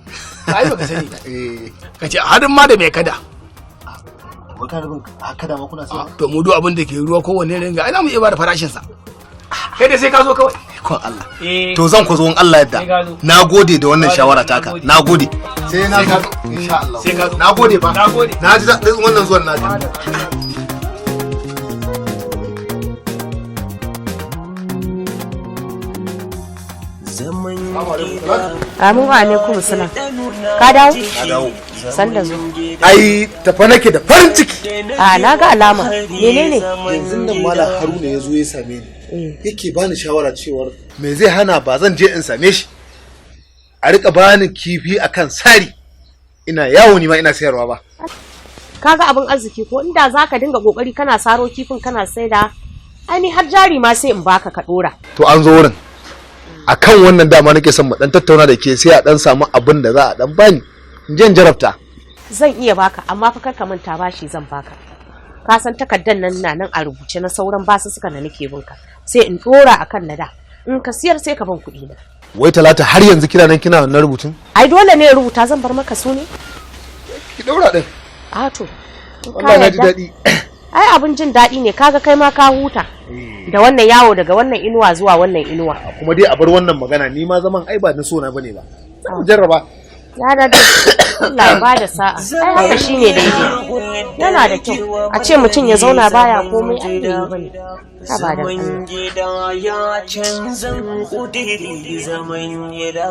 Ai baka sani. Kace harin ma da mai kada. Wata rubin kada ma kuna sai. To mu duk abin da ke ruwa kowanne ringa ai za mu iya ba da farashin sa. Kai da sai ka zo kawai. Kon Allah. To zan ku zo in Allah yadda. Nagode da wannan shawara taka. Nagode. Sai na zo insha Allah. Sai ka zo. Nagode ba. Na ji daɗin wannan zuwan naji. Amin wa alaikum salam. Ka dawo? Na dawo. San da zo. Ai tafa nake da farin ciki. Na ga alama. Menene? Yanzu nan Malam Haruna ya zo ya same ni. Yake bani shawara cewa me zai hana ba zan je in same shi. A rika bani kifi akan sari. Ina yawo ni ma ina sayarwa ba. Kaga abin arziki ko inda zaka dinga kokari kana saro kifin kana saida. Ai ni har jari ma sai in baka ka dora. To an zo wurin. Akan wannan dama nake son mu dan tattauna da ke sai a dan samu abin da za a dan bani. Jin jarabta. Zan iya baka amma fa karka manta bashi zan baka. Ka san takaddan nan na nan a rubuce na sauran basu suka da nake binka. Sai in dora akan nada. In ka siyar sai ka ban kuɗi na. Wai Talata har yanzu kina nan kina wannan rubutun? Ai dole ne rubuta zan bar maka su ne. Ki daura din. To. Allah na ji daɗi. Ai abin jin daɗi ne kaga kai ma ka huta. Da wannan yawo daga wannan inuwa zuwa wannan inuwa. Kuma dai a bar wannan magana ni ma zaman ai ba na so na bane ba. Zan jarraba. Ya da Allah ya bada sa'a. Ai haka shine daidai. Yana da kyau a ce mutum ya zauna baya komai a yi bane. Ka ba da Zaman gida ya canza kudiri zaman gida.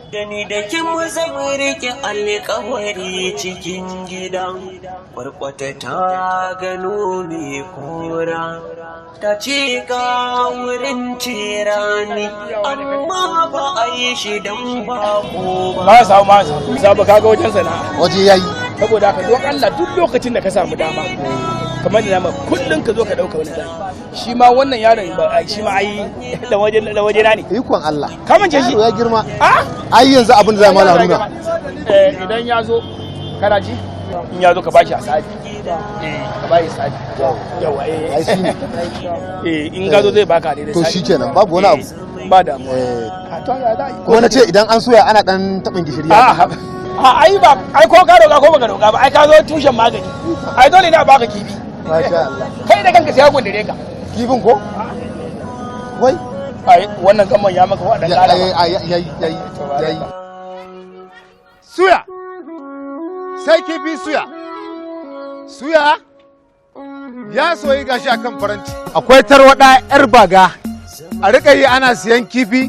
Da ni da kin mu zama rike alƙawari cikin gida. Kwarkwata ta gano mai kora. Ta ce ga wurin tirani amma ba a yi shi don bako ba. Ma samu kaga wajen sana'a. Waje yayi. Saboda haka don Allah duk lokacin da ka samu dama kamar da nama kullum ka zo ka dauka wani zai shi ma wannan yaron ba shi ma ai da waje na ne ikon Allah kaman ce shi ya girma ai yanzu abin da zai mala Haruna idan ya zo kana ji in ya zo ka bashi asali ka bashi asali yawa ai shi ne in ga zo zai baka ne to shikenan babu wani abu ba da mu to ya dai kuma nace idan an soya ana dan tabin gishiri ai ba ai ko ka roga ko baka roga ba ai ka zo tushen magani ai dole ne a baka kifi masha Allah kai da kanka sai ya gundare ka kifin ko wai ai wannan gamman ya maka wadan kara yayi suya sai kifi suya ya soyi gashi akan faranti akwai tarwada yar baga a rika yi ana siyan kifi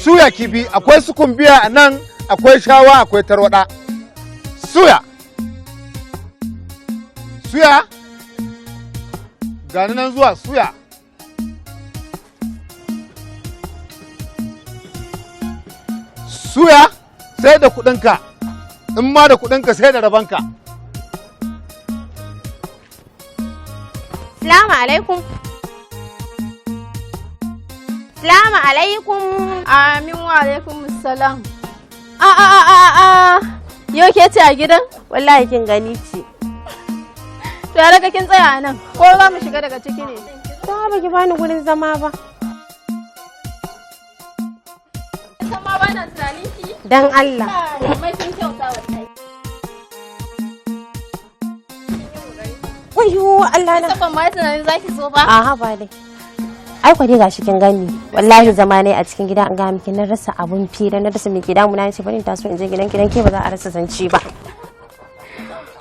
suya kifi akwai sukumbiya a nan akwai shawa akwai tarwada suya gani nan zuwa suya sai da kudinka in ma da kudinka sai da rabanka. Salamu alaikum. Salamu alaikum. Amin wa alaikum salam. Yau ke ce a gidan? Wallahi kin gani ce. To ya daga kin tsaya a nan, ko za mu shiga daga ciki ne? Ta ba ki bani gurin zama ba. Zama ba na tunanin ki? Dan Allah. Mai kin kyauta wallahi. Wayo Allah na. Ban ma tunanin zaki so ba? Aha ba dai. Ai kwa dai gashi kin gani. Wallahi zama ne a cikin gida an ga miki na rasa abun fira na rasa miki damu na ce bari ta so in je gidan ke ba za a rasa zanci ba.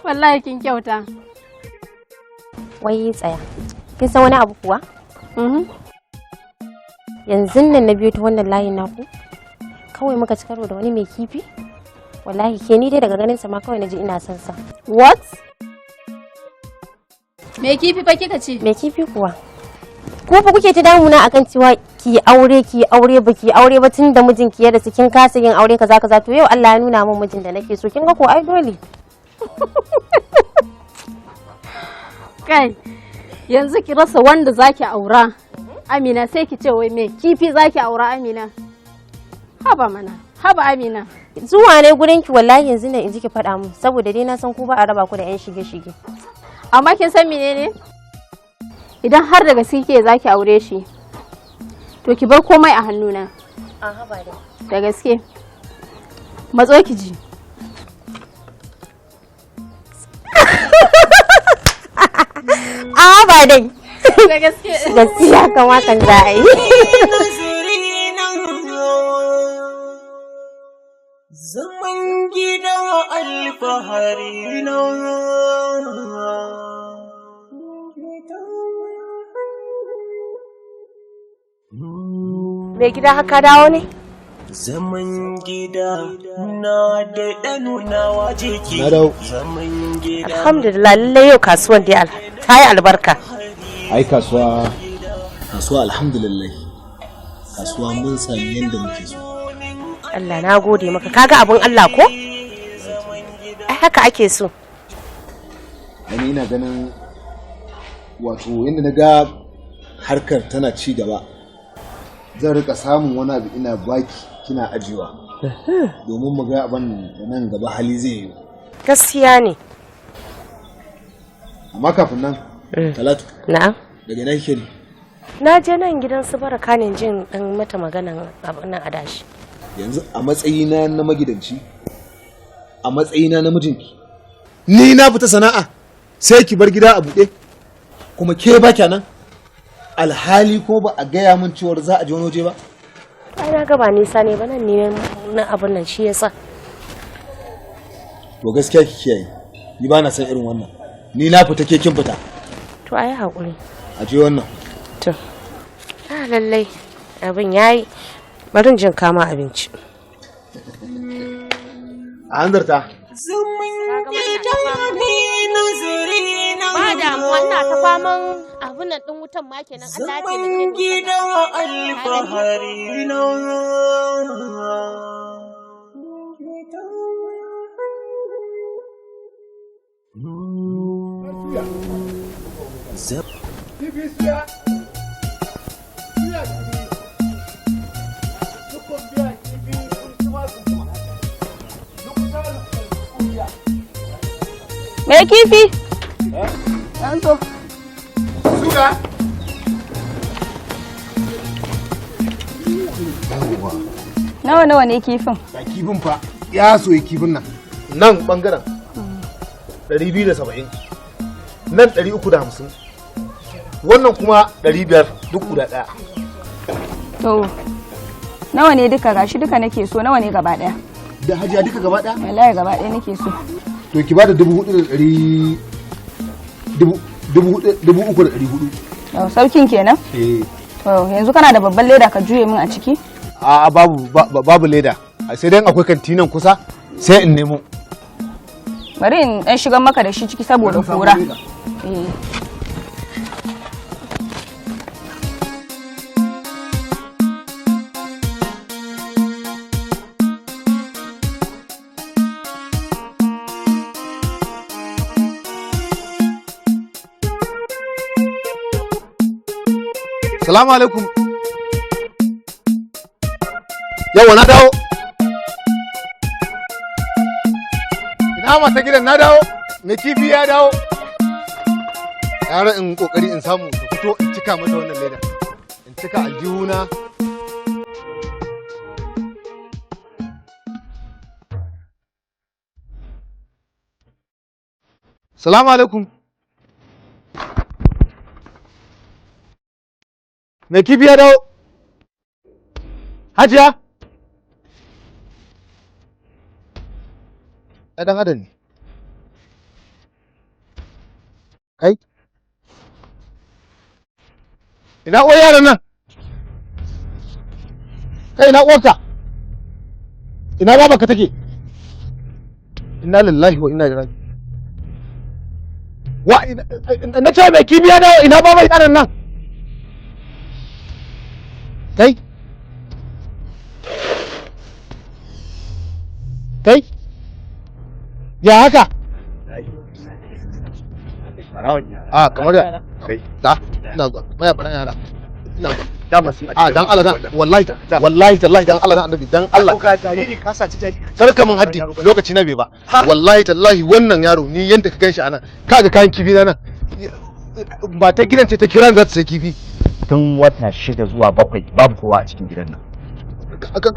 Wallahi kin kyauta. Wai tsaya. Kin san wani abu kuwa? Yanzu nan na biyo ta wannan layin naku. Kawai muka ci karo da wani mai kifi. Wallahi ke ni dai daga ganin sa ma kawai naji ina son sa. What? Me kifi fa kika ce? Me kifi kuwa? Ko fa kuke ta damuna akan cewa ki aure ba ki aure ba tun da mijinki ya rasu kin kasa yin aure kaza to yau Allah ya nuna min mijin da nake so kin ga ko ai dole. Kai yanzu ki rasa wanda zaki aura. Amina sai ki ce wai me kifi zaki aura Amina. Haba Amina. Zuwa ne gurin ki wallahi yanzu ne in ji ki faɗa mu saboda dai na san ku ba a raba ku da yan shige. Amma kin san menene? Idan har daga gaske zaki aure shi to ki bar komai a hannuna. Da gaske. Matso ki ji. Ba dai. Da gaske. Gaskiya kamata za a yi. Zaman gida alfahari na. Mai gida haka dawo ne? Zaman gida na da ɗanunawa jiki. Zaman gida. Alhamdulillah lallai yau kasuwan dai ta yi albarka. Ai kasuwa alhamdulillah. Kasuwa mun sami yadda muke so. Allah na gode maka kaga abun Allah ko? Ai haka ake so. Ani ina ganin wato yadda na ga harkar tana ci gaba. Zan rika samun wani abu ina baki kina ajiwa domin mu ga abin da nan gaba hali zai yi. Gaskiya ne. Amma kafin nan Talatu. Na'am. Daga ina kike ne? Na je nan gidan su Baraka ne jin dan mata maganan abin nan adashi. Yanzu a matsayina na magidanci, a matsayina na mijinki, ni na fita sana'a sai ki bar gida a buɗe kuma ke ba nan alhali ko ba a gaya min cewar za a je wani waje ba. Ai na ga ba nisa ne ba nan ne na abin nan shi yasa. To gaskiya ki kiyaye, ni ba na san irin wannan. Ni na fita ke kin fita. To ai hakuri. A je wannan. To. Lallai abin yayi. Bari in jin kama abinci. A hanzarta. Ba damuwa ina ta faman abin nan din wutan ma kenan Allah ya taimake ni. Gida alfahari na. Me kifi? An zo. Suga. Nawa ne kifin? Ga kifin fa ya soyi kifin nan. Nan bangaren 270. Nan 350. Wannan kuma 500 duk guda daya. To, nawa ne duka gashi duka nake so nawa ne gaba daya? Da hajiya duka gaba daya? Wallahi gaba daya nake so. To ki bada 4,300. Yau saukin kenan? Eh. To yanzu kana da babban leda ka juye min a ciki? A babu leda. Sai dai akwai kantinan kusa sai in nemo. Bari in dan shigar maka da shi ciki saboda kura. Eh. Salamu alaikum. Yawa na dawo. Ina mata gidan na dawo. Me kifi ya dawo. Yara in kokari in samu ta fito in cika mata wannan leda. In cika aljihuna. Salamu alaikum. Me kifi ya dawo? Hajiya? Ɗan adam ne. Kai? Ina uwar yaran nan? Kai ina uwarka? Ina babanka take? Inna lillahi wa inna ilaihi raji'un. Na ce mai kifi ya dawo ina baban yaran nan? Kai? Kai? Ya haka? A kamar da kai da ina zuwa maya bana yara ina da masu dan Allah wallahi tallahi dan Allah annabi dan Allah ka jariri ka saci jariri sarka mun haddi lokaci na bai ba wallahi tallahi wannan yaro ni yanda ka ganshi anan kaga kayan kifi na nan ba ta gidan ce ta kiran za ta sai kifi tun wata 6 zuwa 7 babu kowa a cikin gidan nan.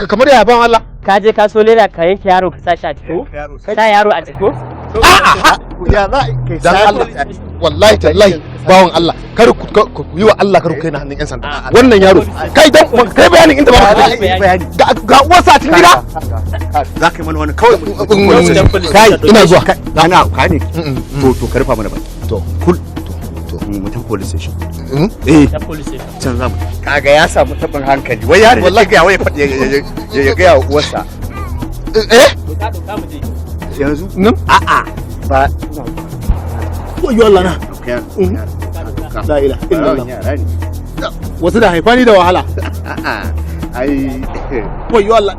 Kamar ya ban Allah. Ka je ka so leda ka yanke yaro ka sashi a ciko? Sa yaro a ciko? A'a ya za kai dan Allah wallahi tallahi bawon Allah kar ku yi wa Allah kar ku kai na hannun yan sanda wannan yaro kai dan kai bayanin inda ba ka bayani ga uwarsa a cikin gida za ka yi mana wani kawai kai ina zuwa ana ka ne to karfa mana ba to kul mutum police station can za mu kaga ya samu tabin hankali wai ya wallahi ga wai ya ga ya uwarsa yanzu a'a ba wayo Allah na la ilaha illallah wasu da haifani da wahala ai wayo Allah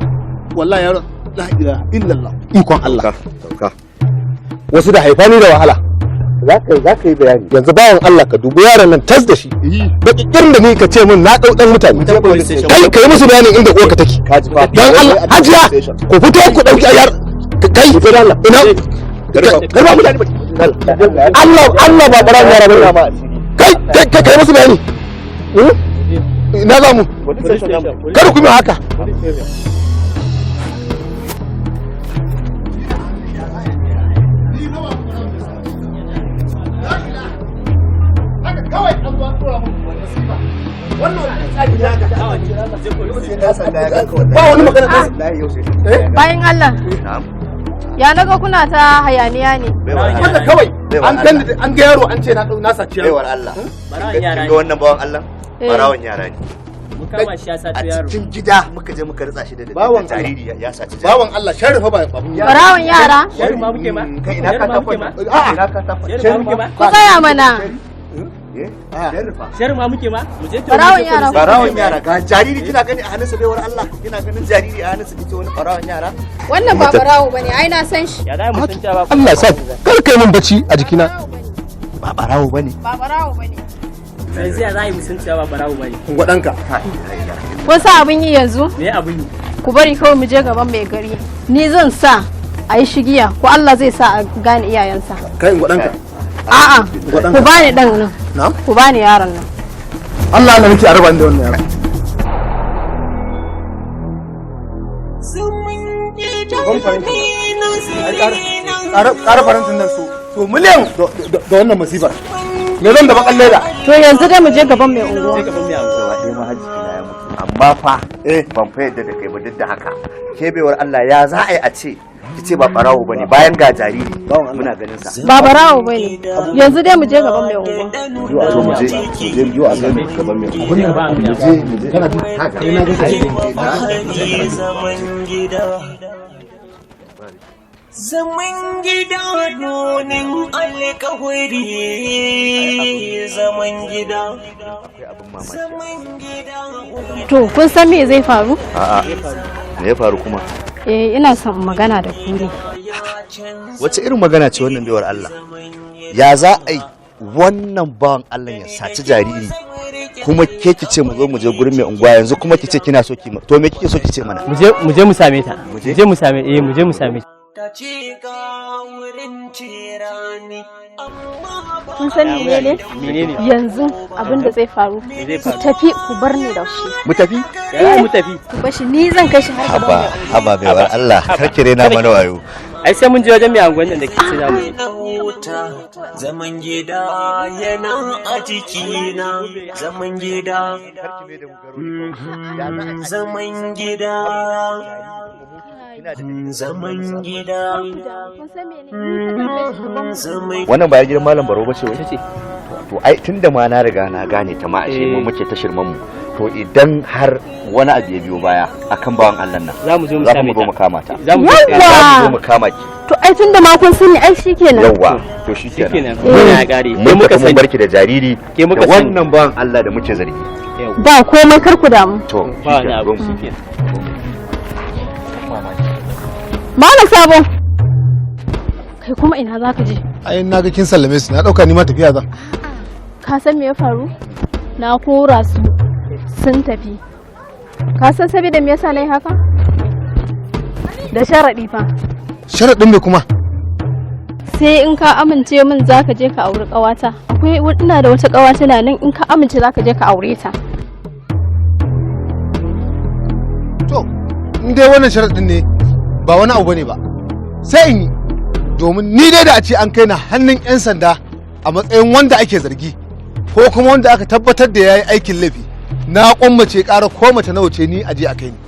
wallahi yaro la ilaha illallah ikon Allah wasu da haifani da wahala za ka yi bayani yanzu bawan Allah ka dubi yaron nan tas da shi baki kirin da ni ka ce min na dau dan mutane kai ka yi musu bayanin inda uwarka take dan Allah hajiya ku fito ku dauki yar kai ina garba mutane Allah ba baran yara ba kai musu bayani ina za mu kada ku mi haka kawai an zuwa tura mun wasifa wannan tsari ya ga ba wani magana bayan Allah ya naga kuna ta hayaniya ne haka kawai an ga yaro an ce na saci yaro baiwar Allah kin ga wannan bawan Allah barawan yara ne mun kama shi ya saci yaro a cikin gida muka je muka ritsa shi da jariri ya saci jariri bawan Allah sharifa ba abun yara barawan yara sharifa muke ma kai ina ka tafi a'a sharifa muke ma ku tsaya mana Sharri ma muke ma? Mu je barawon yara ga jariri kina gani a hannunsa baiwar Allah kina ganin jariri a hannunsa kike wani barawon yara. Wannan ba barawo bane ai na san shi. Ya da mu san cewa Allah sa kar kai min bacci a jikina. Ba barawo bane. Ba barawo bane. sai ya za mu san cewa ba barawo bane. Gwadanka. Kun sa abin yi yanzu? Me abin yi? Ku bari kawai mu je gaban mai gari. Ni zan sa a yi shigiya ko Allah zai sa a gane iyayensa. Kai gwadanka. A'a, ku bani dan nan. Na'am. Ku bani yaron nan. Allah na miki arba da wannan yaron. Ƙara farantin nan so miliyan da wannan masifar. Me zan da bakan leda? To yanzu dai mu je gaban mai unguwa. Amma fa ban fa yadda da kai ba duk da haka. Ke baiwar Allah ya za a yi a ce kice ba barawo bane bayan ga jariri muna ganin sa. Ba barawo bane. Yanzu dai mu je gaban mai unguwa. To mu je yo a gaban mai unguwa. Mu je kana ji haka ina ga Zaman gida donin alkawari zaman gida. To kun san me zai faru? A'a. Me ya faru kuma? Ina son magana da ku ne. Wace irin magana ce wannan baiwar Allah? Ya za a yi wannan bawan Allah ya saci jariri kuma ke ki ce mu zo mu je gurin mai unguwa yanzu kuma ki ce kina so ki to me kike so ki ce mana? Mu je mu same ta. Mu je mu same mu je mu same ta. Kun san menene? Yanzu abin da zai faru ku tafi ku bar ni da shi. Mu tafi? Ya mu tafi. Ku bashi ni zan kai shi har gaban. Haba baiwar Allah kar ki rena mana wayo. Ai sai mun je wajen mai angon nan da kike da mu. Zaman gida yana a jikina zaman gida. Zaman gida. Zaman gida. Wannan ba gidan malam Baro bace wai? To ai tunda ma na riga na gane ta ma ashe mu muke ta shirman mu. To idan har wani abu ya biyo baya akan bawan Allah nan za mu zo mu kama ta. Za mu zo mu kama ki. To ai tunda ma kun sani ai shikenan. Yawwa to shikenan. Ya gare. Mun muka san barki da jariri da wannan bawan Allah da muke zargi. Ba komai kar ku damu. To ba ni abun shikenan. Malam Sabo. Kai kuma ina za ka je? Ai na ga kin sallame su na dauka ni ma tafiya zan. Ka san me ya faru? Na kora su sun tafi. Ka san saboda me yasa nayi haka? Da sharadi fa. Sharadin me kuma? Sai in ka amince min zaka je ka auri kawata. Akwai ina da wata kawata nan in ka amince zaka je ka aure ta. To, in dai wannan sharadin ne ba wani abu bane ba. Sai in yi domin ni dai da a ce an kai na hannun 'yan sanda a matsayin wanda ake zargi ko kuma wanda aka tabbatar da yayi aikin laifi na kwammace ƙara ko mace nawa ce ni aje a kai ni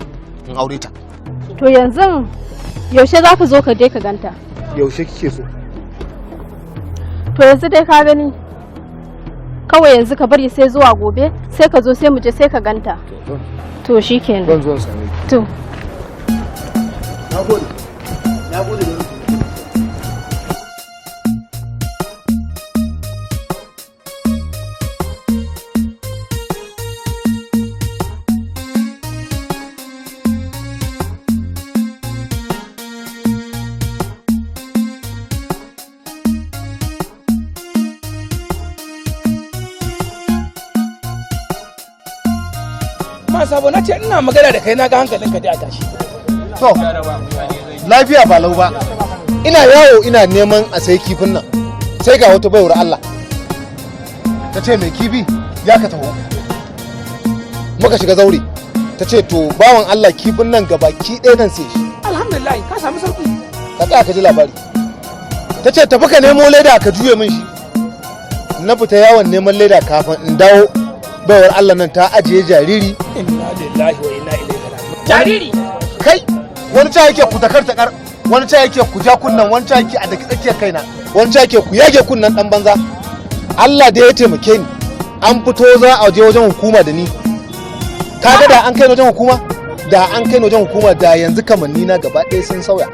in aure ta. To yanzu yaushe za ka zo ka je ka ganta? Yaushe kike so? To yanzu dai ka gani kawai yanzu ka bari sai zuwa gobe sai ka zo sai mu je sai ka ganta. To shikenan. Zan zo same ki. To. Nagode. Nagode. Sabo na ce ina magana da kai na ga hankalinka da tashi. To, lafiya ba lau ba. Ina yawo ina neman a sai kifin nan. Sai ga wata baiwar Allah. Ta ce mai kifi ya ka taho. Muka shiga zaure. Ta ce to bawan Allah kifin nan gabaki ɗaya nan sai shi. Alhamdulillah ka samu sauki. Ka tsaya ka ji labari. Ta ce tafi ka nemo leda ka juye min shi. Na fita yawon neman leda kafin in dawo. Baiwar Allah nan ta ajiye jariri. Inna lillahi wa inna ilaihi raji'un. Jariri. Kai wani ta yake ku takar wani ta yake ku ja kunnan wani ta yake a daki tsakiyar kaina wani ta yake ku yage kunnan dan banza. Allah da ya taimake ni an fito za a je wajen hukuma da ni. Kaga da an kai wajen hukuma wajen hukuma da yanzu kamanni na gaba ɗaya sun sauya.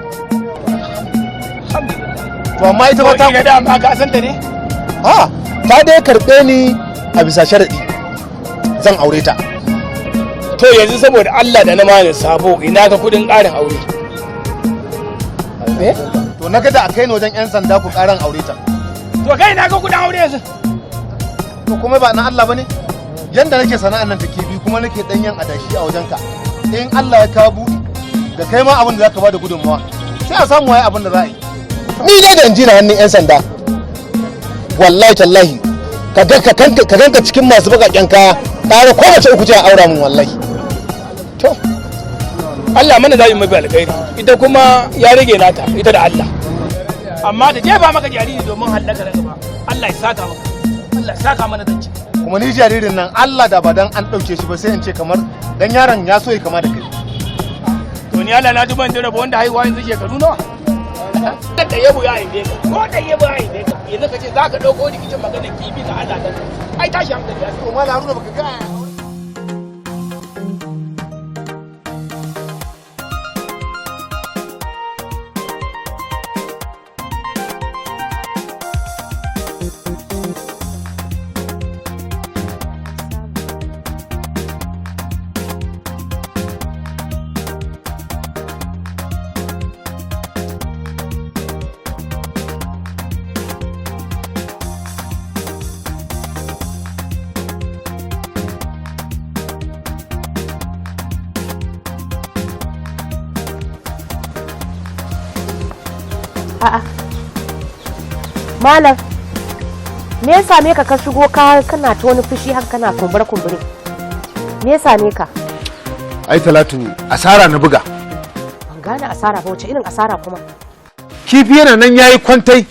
To amma ita ba ta da ma ka san ta ne? Ha ta dai karɓe ni a bisa sharadi zan aure ta. To yanzu saboda Allah da na malam sabo ina ga kudin ƙarin aure. To na gada a kai ni wajen 'yan sanda ku ƙaran aure ta. To kai na ga kudin aure yanzu. To kuma ba na Allah bane? Yanda nake sana'an nan ta kifi kuma nake danyen adashi a wajenka. In Allah ya kawo buɗi da kai ma abin da zaka bada gudunmawa sai a samu waye abin da za a yi. Ni dai da inji na hannun 'yan sanda. Wallahi tallahi ka ganka cikin masu bakaƙen kaya ƙara kowace uku ce a aura min wallahi. To Allah mana zaɓi mafi alkhairi ita kuma ya rage nata ita da Allah. Amma da jefa maka jariri domin hallaka na gaba Allah ya saka maka. Allah ya saka mana zance. Kuma ni jaririn nan Allah da ba dan an ɗauke shi ba sai in ce kamar dan yaron ya so ya kama da kai. To ni Allah na duban da rabo wanda haihuwa yanzu shekaru nawa? Da yabo ya haife ka ko da yabo ya haife ka yanzu ka ce za ka ɗauko rikicin maganar kifi ga Allah ta ai tashi hankali ya to mala Haruna baka ga A'a. Malam, me ya same ka ka shigo kana ta wani fushi har kana kumbure? Me ya same ka? ai Talatu asara na buga. Ban gane asara ba, wace irin asara kuma? Kifi yana nan yayi kwantai.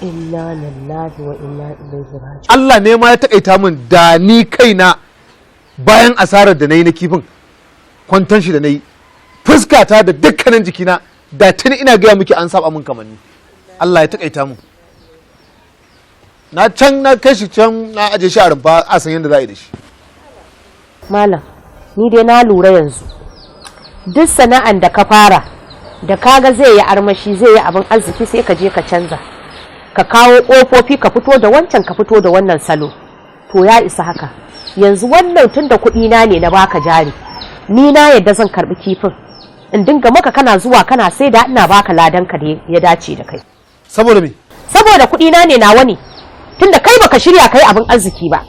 Inna lillahi wa inna ilaihi raji'un. Allah ne ma ya takaita min da ni kaina bayan asarar da nayi na kifin kwantan shi da nayi fuskata da dukkanin jikina da tuni ina gaya miki an saba min kamanni. Allah ya takaita mu. Na kai shi can na aje shi a rumfa a san yadda za a yi da shi. Malam, ni dai na lura yanzu. Duk sana'an da ka fara da kaga zai yi armashi zai yi abin arziki sai ka je ka canza. Ka kawo ƙofofi ka fito da wancan ka fito da wannan salo. To ya isa haka. Yanzu wannan tun da kuɗi na ne na baka jari. Ni na yadda zan karɓi kifin. In dinga maka kana zuwa kana sai da ina baka ladan ka da ya dace da kai. Saboda me? Saboda kuɗi na ne nawa ne. Tunda kai baka shirya kai abin arziki ba.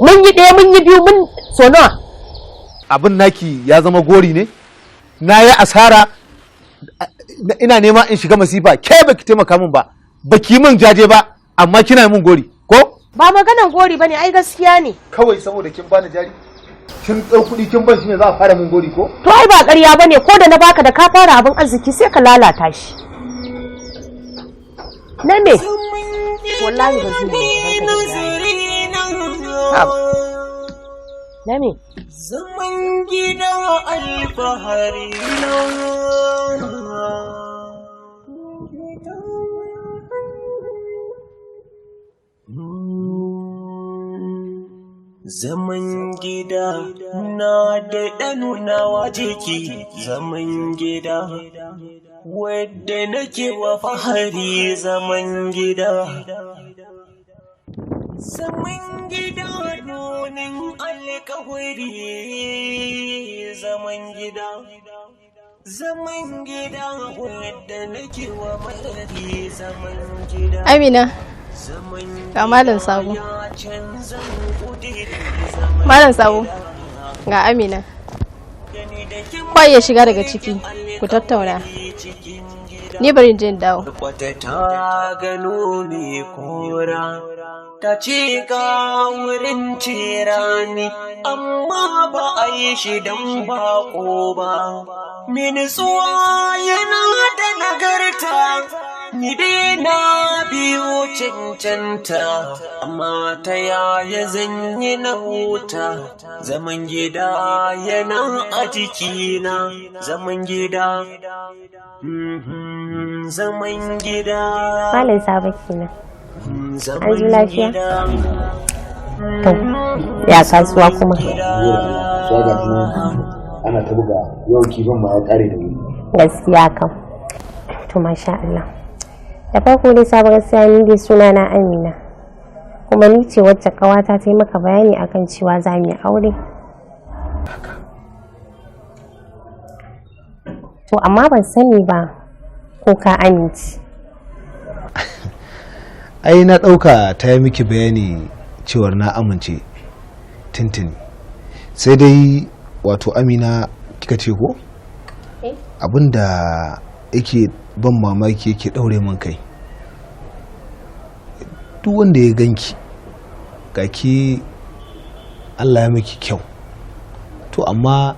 Mun yi ɗaya mun yi biyu mun so nawa. Abin naki ya zama gori ne? Na yi asara ina nema in shiga masifa ke baki taimaka min ba. Baki min jaje ba amma kina min gori ko? Ba maganan gori bane ai gaskiya ne. Kawai saboda kin bani jari. Kin ɗau kuɗi kin ban shine za a fara min gori ko? To ai ba ƙarya bane ko da na baka da ka fara abin arziki sai ka lalata shi. Na me? Wallahi ba zai yi. Na me? Zaman gida alfahari na. Zaman gida na da ɗanunawa jiki, zaman gida wadda nake wa fahari, zaman gida. Zaman gida nunin alkawari, zaman gida. Zaman gida wadda nake wa marari, zaman gida. Amina, ga Malam Sabo. Malam Sabo, ga Amina. Kwai ya shiga daga ciki, ku tattauna. Ni bari jin dawo. Wata ta gano mai kora, ta ce ga wurin cirani, amma ba a yi shi don bako ba. Minisuwa yana da nagarta, ni dai na biyo cancanta, amma ta yaya zan yi na huta. Zaman gida yana a jikina, zaman gida. Zaman gida. Malam Sabo kenan. An ji lafiya? To, ya kasuwa kuma? Ana ta buga yau kifin ma ya kare da wuri. Gaskiya kam. To masha Allah. Da farko dai Sabo gaskiya ni dai suna na Amina. kuma ni ce wacce kawata ta yi maka bayani akan cewa za mu yi aure. To amma ban sani ba ko ka amince. Ai na ɗauka ta yi miki bayani cewar na amince tintini, sai dai wato Amina kika ce ko? Abinda yake ban mamaki yake ɗaure min kai, duk wanda ya ganki ga ki Allah ya miki kyau, to amma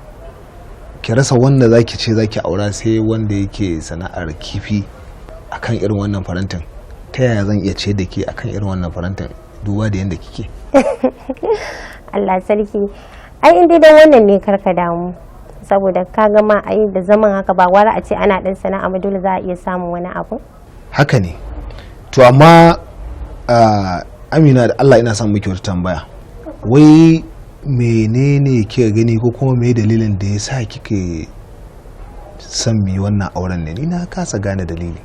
ki rasa wanda zaki ce zaki aura sai wanda yake sana'ar kifi akan irin wannan farantin. Ta yaya zan iya ce da ke akan irin wannan farantin duba da yadda kike? Allah sarki, ai in dai wannan ne karka damu, saboda ka ga ma ai da zaman haka ba gwara a ce ana dan sana'a ba, dole za a iya samun wani abu. Haka ne. To amma Amina da Allah ina son miki wata tambaya. Wai menene kika gani ko kuma me dalilin da ya sa kike son mi wannan auren ne? Ni na kasa gane dalili.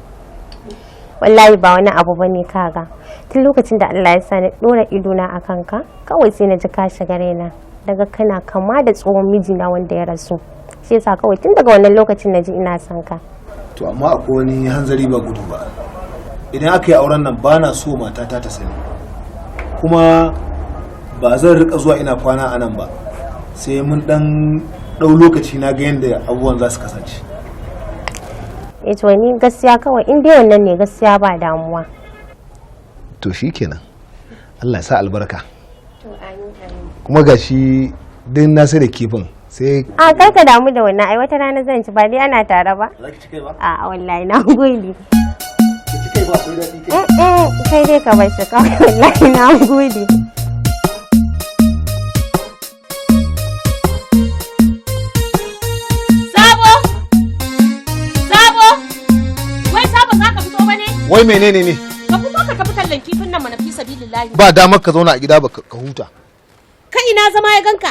Wallahi ba wani abu bane kaga. Tun lokacin da Allah ya sa ni dora ido na akan ka, kawai sai na ji ka shiga raina. Daga kana kama da tsohon mijina wanda ya rasu. Shi yasa kawai tun daga wannan lokacin na ji ina son ka. To amma akwai wani hanzari ba gudu ba. Idan aka yi auren nan ba na so matata ta sani, kuma ba zan rika zuwa ina kwana a nan ba sai mun dan dau lokaci na ga yadda abubuwan za su kasance. To ni gaskiya kawai in dai wannan ne gaskiya ba damuwa. To shikenan, Allah ya sa albarka. Kuma gashi din na sai da kifin sai a kar ka damu da wannan, ai wata rana zan ci, ba dai ana tare ba. Za ki ci kai ba? A wallahi na gode. Kai dai ka bar shi kawai, wallahi na gode. Wai menene ne? Ka fito ka tafi tallan kifin nan mana fi sabilillahi. Ba damar ka zauna a gida ba ka huta. Kai ina zama ya ganka?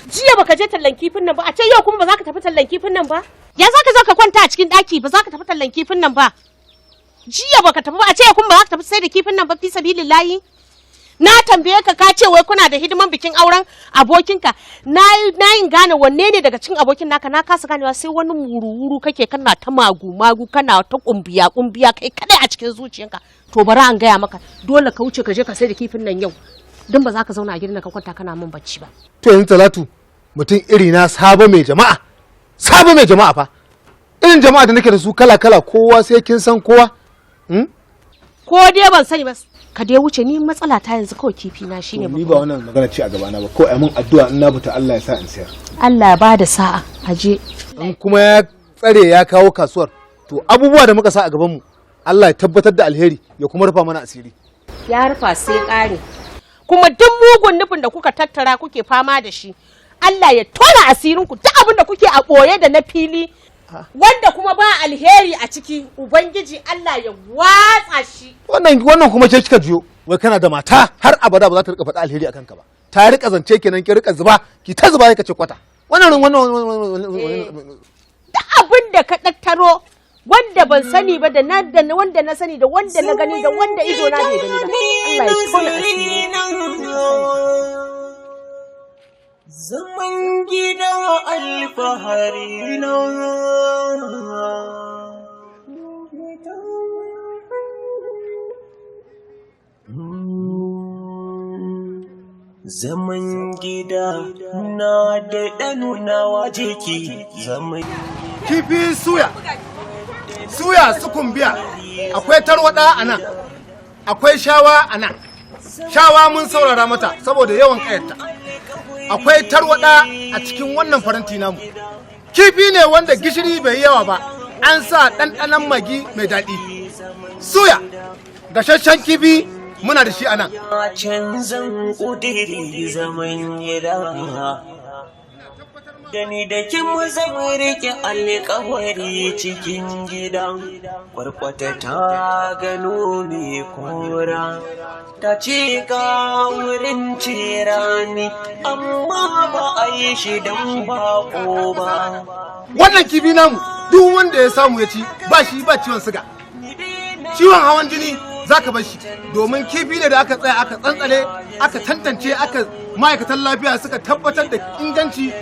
Jiya baka je tallan kifin nan ba, a ce yau kuma ba za ka tafi tallan kifin nan ba? Ya za ka zo ka kwanta a cikin daki ba za ka tafi tallan kifin nan ba? Jiya baka tafi ba, a ce kuma ba za ka tafi sai da kifin nan ba fi sabilillahi. Na tambaye ka ka ce wai kuna da hidiman bikin auren abokinka. Na yin gane wanne ne daga cikin abokin naka, na kasa ganewa sai wani muru-wuru kake kana ta magu-magu kana ta kumbiya kai kadai a cikin zuciyanka. To bari an gaya maka, dole ka wuce ka je ka sai da kifin nan yau. Don ba za ka zauna a gidan ka kwanta kana min bacci ba. To yanzu Talatu, mutum iri na sabo mai jama'a fa. Irin jama'a da nake da su kala-kala, kowa sai kin san kowa. Ko dai ban sani ba, ka dai wuce, ni matsala ta yanzu kawai kifi na shine. Ni ba wannan magana ce a gabana ba, ko ai mun addu'a in na fita Allah ya sa in sayar. Allah ya bada sa'a, aje. In kuma ya tsare ya kawo kasuwar, to abubuwa da muka sa a gaban mu Allah ya tabbatar da alheri ya kuma rufa mana asiri. Ya rufa sai kare. Kuma duk mugun nufin da kuka tattara kuke fama da shi, Allah ya tona asirin ku, duk abin da kuke a boye da na fili wanda kuma ba alheri a ciki, ubangiji Allah ya watsa shi. Wannan kuma ce kika jiyo, wai kana da mata har abada ba za ta rika faɗa alheri akan ka ba. Ta rika zance kenan, ki rika zuba, ki ta zuba ka ce kwata. Wannan duk abin da ka tattaro wanda ban sani ba da wanda na sani da wanda na gani da wanda ido na bai gani ba, Allah ya tona asiri. Zaman gida alfahari na zaman gida na da ɗanunawa jiki zaman kifi suya su kumbiya, akwai tarwada a nan, akwai shawa a nan. Shawa mun saurara mata saboda yawan ƙayarta. Akwai tarwada a cikin wannan faranti namu. Kifi ne wanda gishiri bai yawa ba, an sa ɗanɗanon magi mai daɗi. Suya, gashashen kifi muna da shi a nan. Canzan ƙudiri zaman gida. Dani da kin zama rike alƙawari cikin gidan, kwarkwata ta gano mai kora, ta ce ga wurin cirani, amma ba a yi shi don bako ba. Wannan kifi namu duk wanda ya samu ya ci ba shi ba ciwon siga, ciwon hawan jini, za ka bar shi domin kifi ne da aka tsaya aka tsantsale aka tantance aka ma'aikatan lafiya suka tabbatar da inganci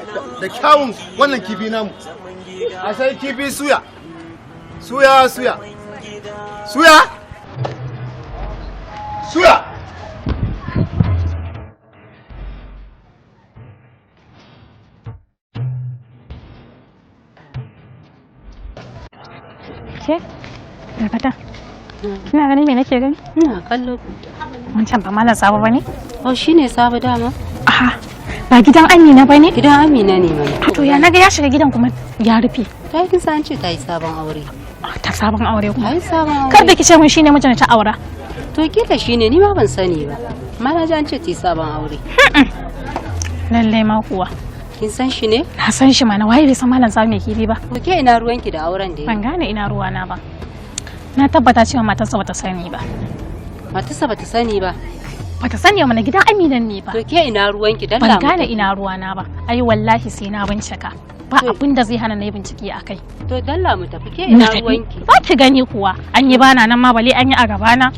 da kyawun wannan kifi namu. A sai kifi suya suya suya suya suya. Ke? Dakata. Kina ganin me nake gani? Ina kallo. Wancan ba malam Sabo bane? Oh, shine Sabo dama. Aha. Ba gidan Amina bane? Gidan Amina ne mana. To ya naga ya shiga gidan kuma ya rufe. Ta yi san ce ta yi sabon aure. Ta sabon aure kuma. Ta yi sabon aure. Kar da ki ce mun shine mijin ta aura. To kila shine ni ma ban sani ba. Amma na ji an ce ta yi sabon aure. Lalle ma kuwa. Kin san shi ne? Na san shi mana, waye bai san malam Sabo mai kifi ba. To ke ina ruwanki da auren da ban gane ina ruwana ba. Na tabbata cewa matarsa bata sani ba. Matarsa bata sani ba? Bata sani mana gidan Aminan ne ba. To ke ina ruwanki dan ban gane ina ruwana ba. Ai wallahi sai na bincika. Ba abin da zai hana na yi bincike a kai. To dalla mu tafi ke ina ruwanki. Ba ki gani kuwa an yi bana nan ma bale an yi a gabana.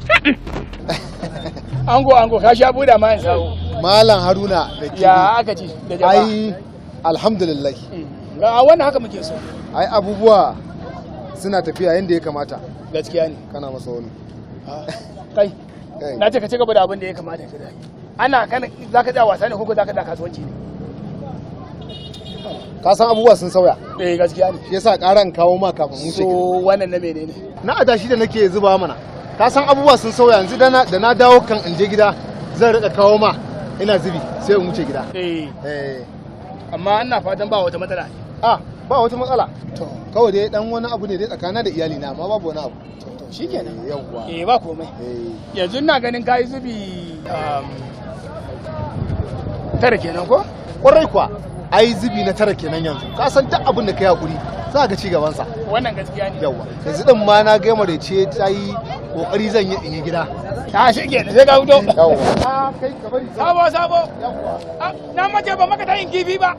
Ango ka sha buda ma sawo. Malam Haruna da ke. Ya aka ji da jama'a. Ai alhamdulillah. Ga wannan haka muke so. Ai abubuwa suna tafiya yadda ya kamata. Gaskiya ne. Kana masa wani. Kai. Na ce ka ci gaba da abin da ya kamata ka da. Ana kana zaka tsaya wasa ne ko zaka da kasuwanci ne? Ka san abubuwa sun sauya. Gaskiya ne. Shi yasa ƙaran kawo ma kafin mu so wannan na menene? Na adashi da nake zuba mana. Ka san abubuwa sun sauya yanzu da na dawo kan in je gida zan rika kawo ma ina zubi sai in wuce gida. Amma ina fatan ba wata matsala. Ba wata matsala. To kawai dai dan wani abu ne dai tsakana da iyali na amma babu wani abu. To shikenan. Yawwa. Ba komai. Yanzu ina ganin kai zubi tara kenan ko? Kwarai kuwa. Ai zubi na tara kenan yanzu. Ka san duk abin da kai hakuri za ka ci gaban sa. Wannan gaskiya ne. Yawwa. Yanzu din ma na ga mare ce ta yi kokari zan yi in yi gida. Ta shige sai ka fito. Yawwa. Kai ka bari. Sabo. Yawwa. Na mace ba maka ta yin kifi ba.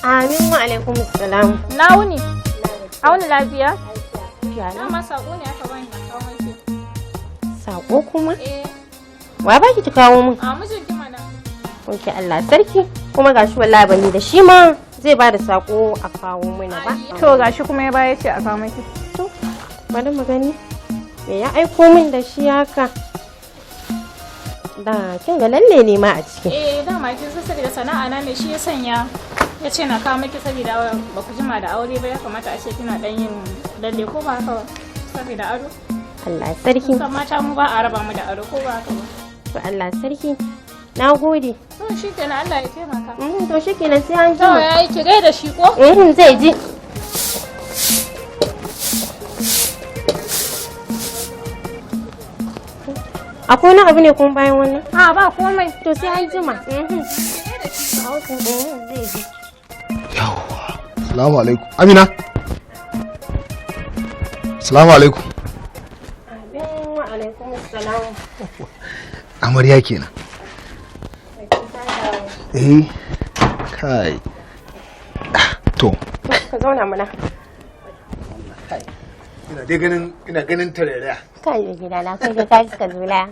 Amin wa alaikum salam. Na wuni. A wuni lafiya? Na ma sako ne aka bani a kawo miki. Sako kuma? Wa baki ki kawo mun? A mijin ki mana. Oke Allah sarki. Kuma gashi wallahi bani da shi ma zai ba da sako a kawo mana ba. To gashi kuma ya baya ce a kawo miki. To bari mu gani. Me ya aiko min da shi haka? Da kin ga lalle ne ma a ciki. Dama kin san saboda sana'a na ne shi ya sanya ya ce na kawo miki saboda ba ku jima da aure ba ya kamata a ce kina dan yin lalle ko ba haka ba saboda ado. Allah sarki. Kan mata mu ba a raba mu da ado ko ba haka ba. To Allah sarki. Na gode. To shikenan Allah ya taimaka. To shikenan sai an ji. To yayi ki gaida shi ko? Zai ji. Akwai wani abu ne kuma bayan wannan? Ba komai. To sai an jima. Yawwa. Assalamu alaikum. Amina. Assalamu alaikum. Wa alaikum assalam. Amarya kenan. Kai. To. Ka zauna mana. Ina ganin tarayya. Kai gida na kai ka iska zula.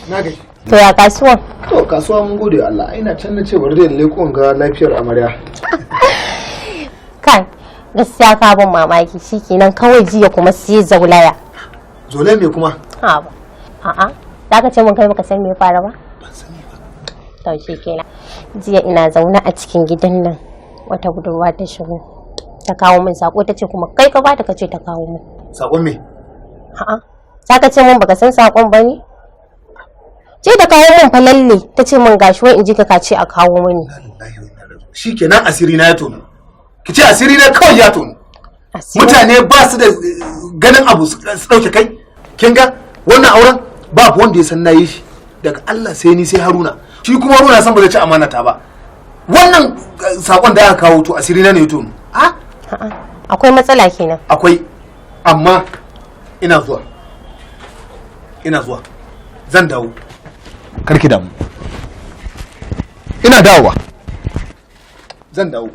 Na gaji. To ya kasuwa? To kasuwa mun gode Allah. Ina can na ce bari da lekon ga lafiyar amarya. Kai gaskiya ka bin mamaki shikenan kawai jiya kuma sai zaulaya. Zolai me kuma? A'a. Zaka ce mun kai baka san me ya fara ba? Ban sani ba. To shikenan. Jiya ina zaune a cikin gidan nan wata budurwa ta shigo. Ta kawo min sako ta ce kuma kai ka bata ka ce ta kawo min. Sakon me? Zaka ce mun baka san sakon ba ne? Ce da kawo min falalle ta ce min gashi wai in ji ka ce a kawo mini. Shikenan asiri na ya tono. Ki ce asiri na kawai ya tono. Mutane ba su da ganin abu su dauke kai. Kin ga wannan auren babu wanda ya san nayi shi. daga Allah sai ni sai Haruna, shi kuma Haruna san ba zai ci amana ta ba. Wannan sakon da aka kawo to asiri na ne to. A? Akwai matsala kenan. Akwai, amma ina zuwa. Zan dawo. Karki damu. Ina dawowa. Zan dawo.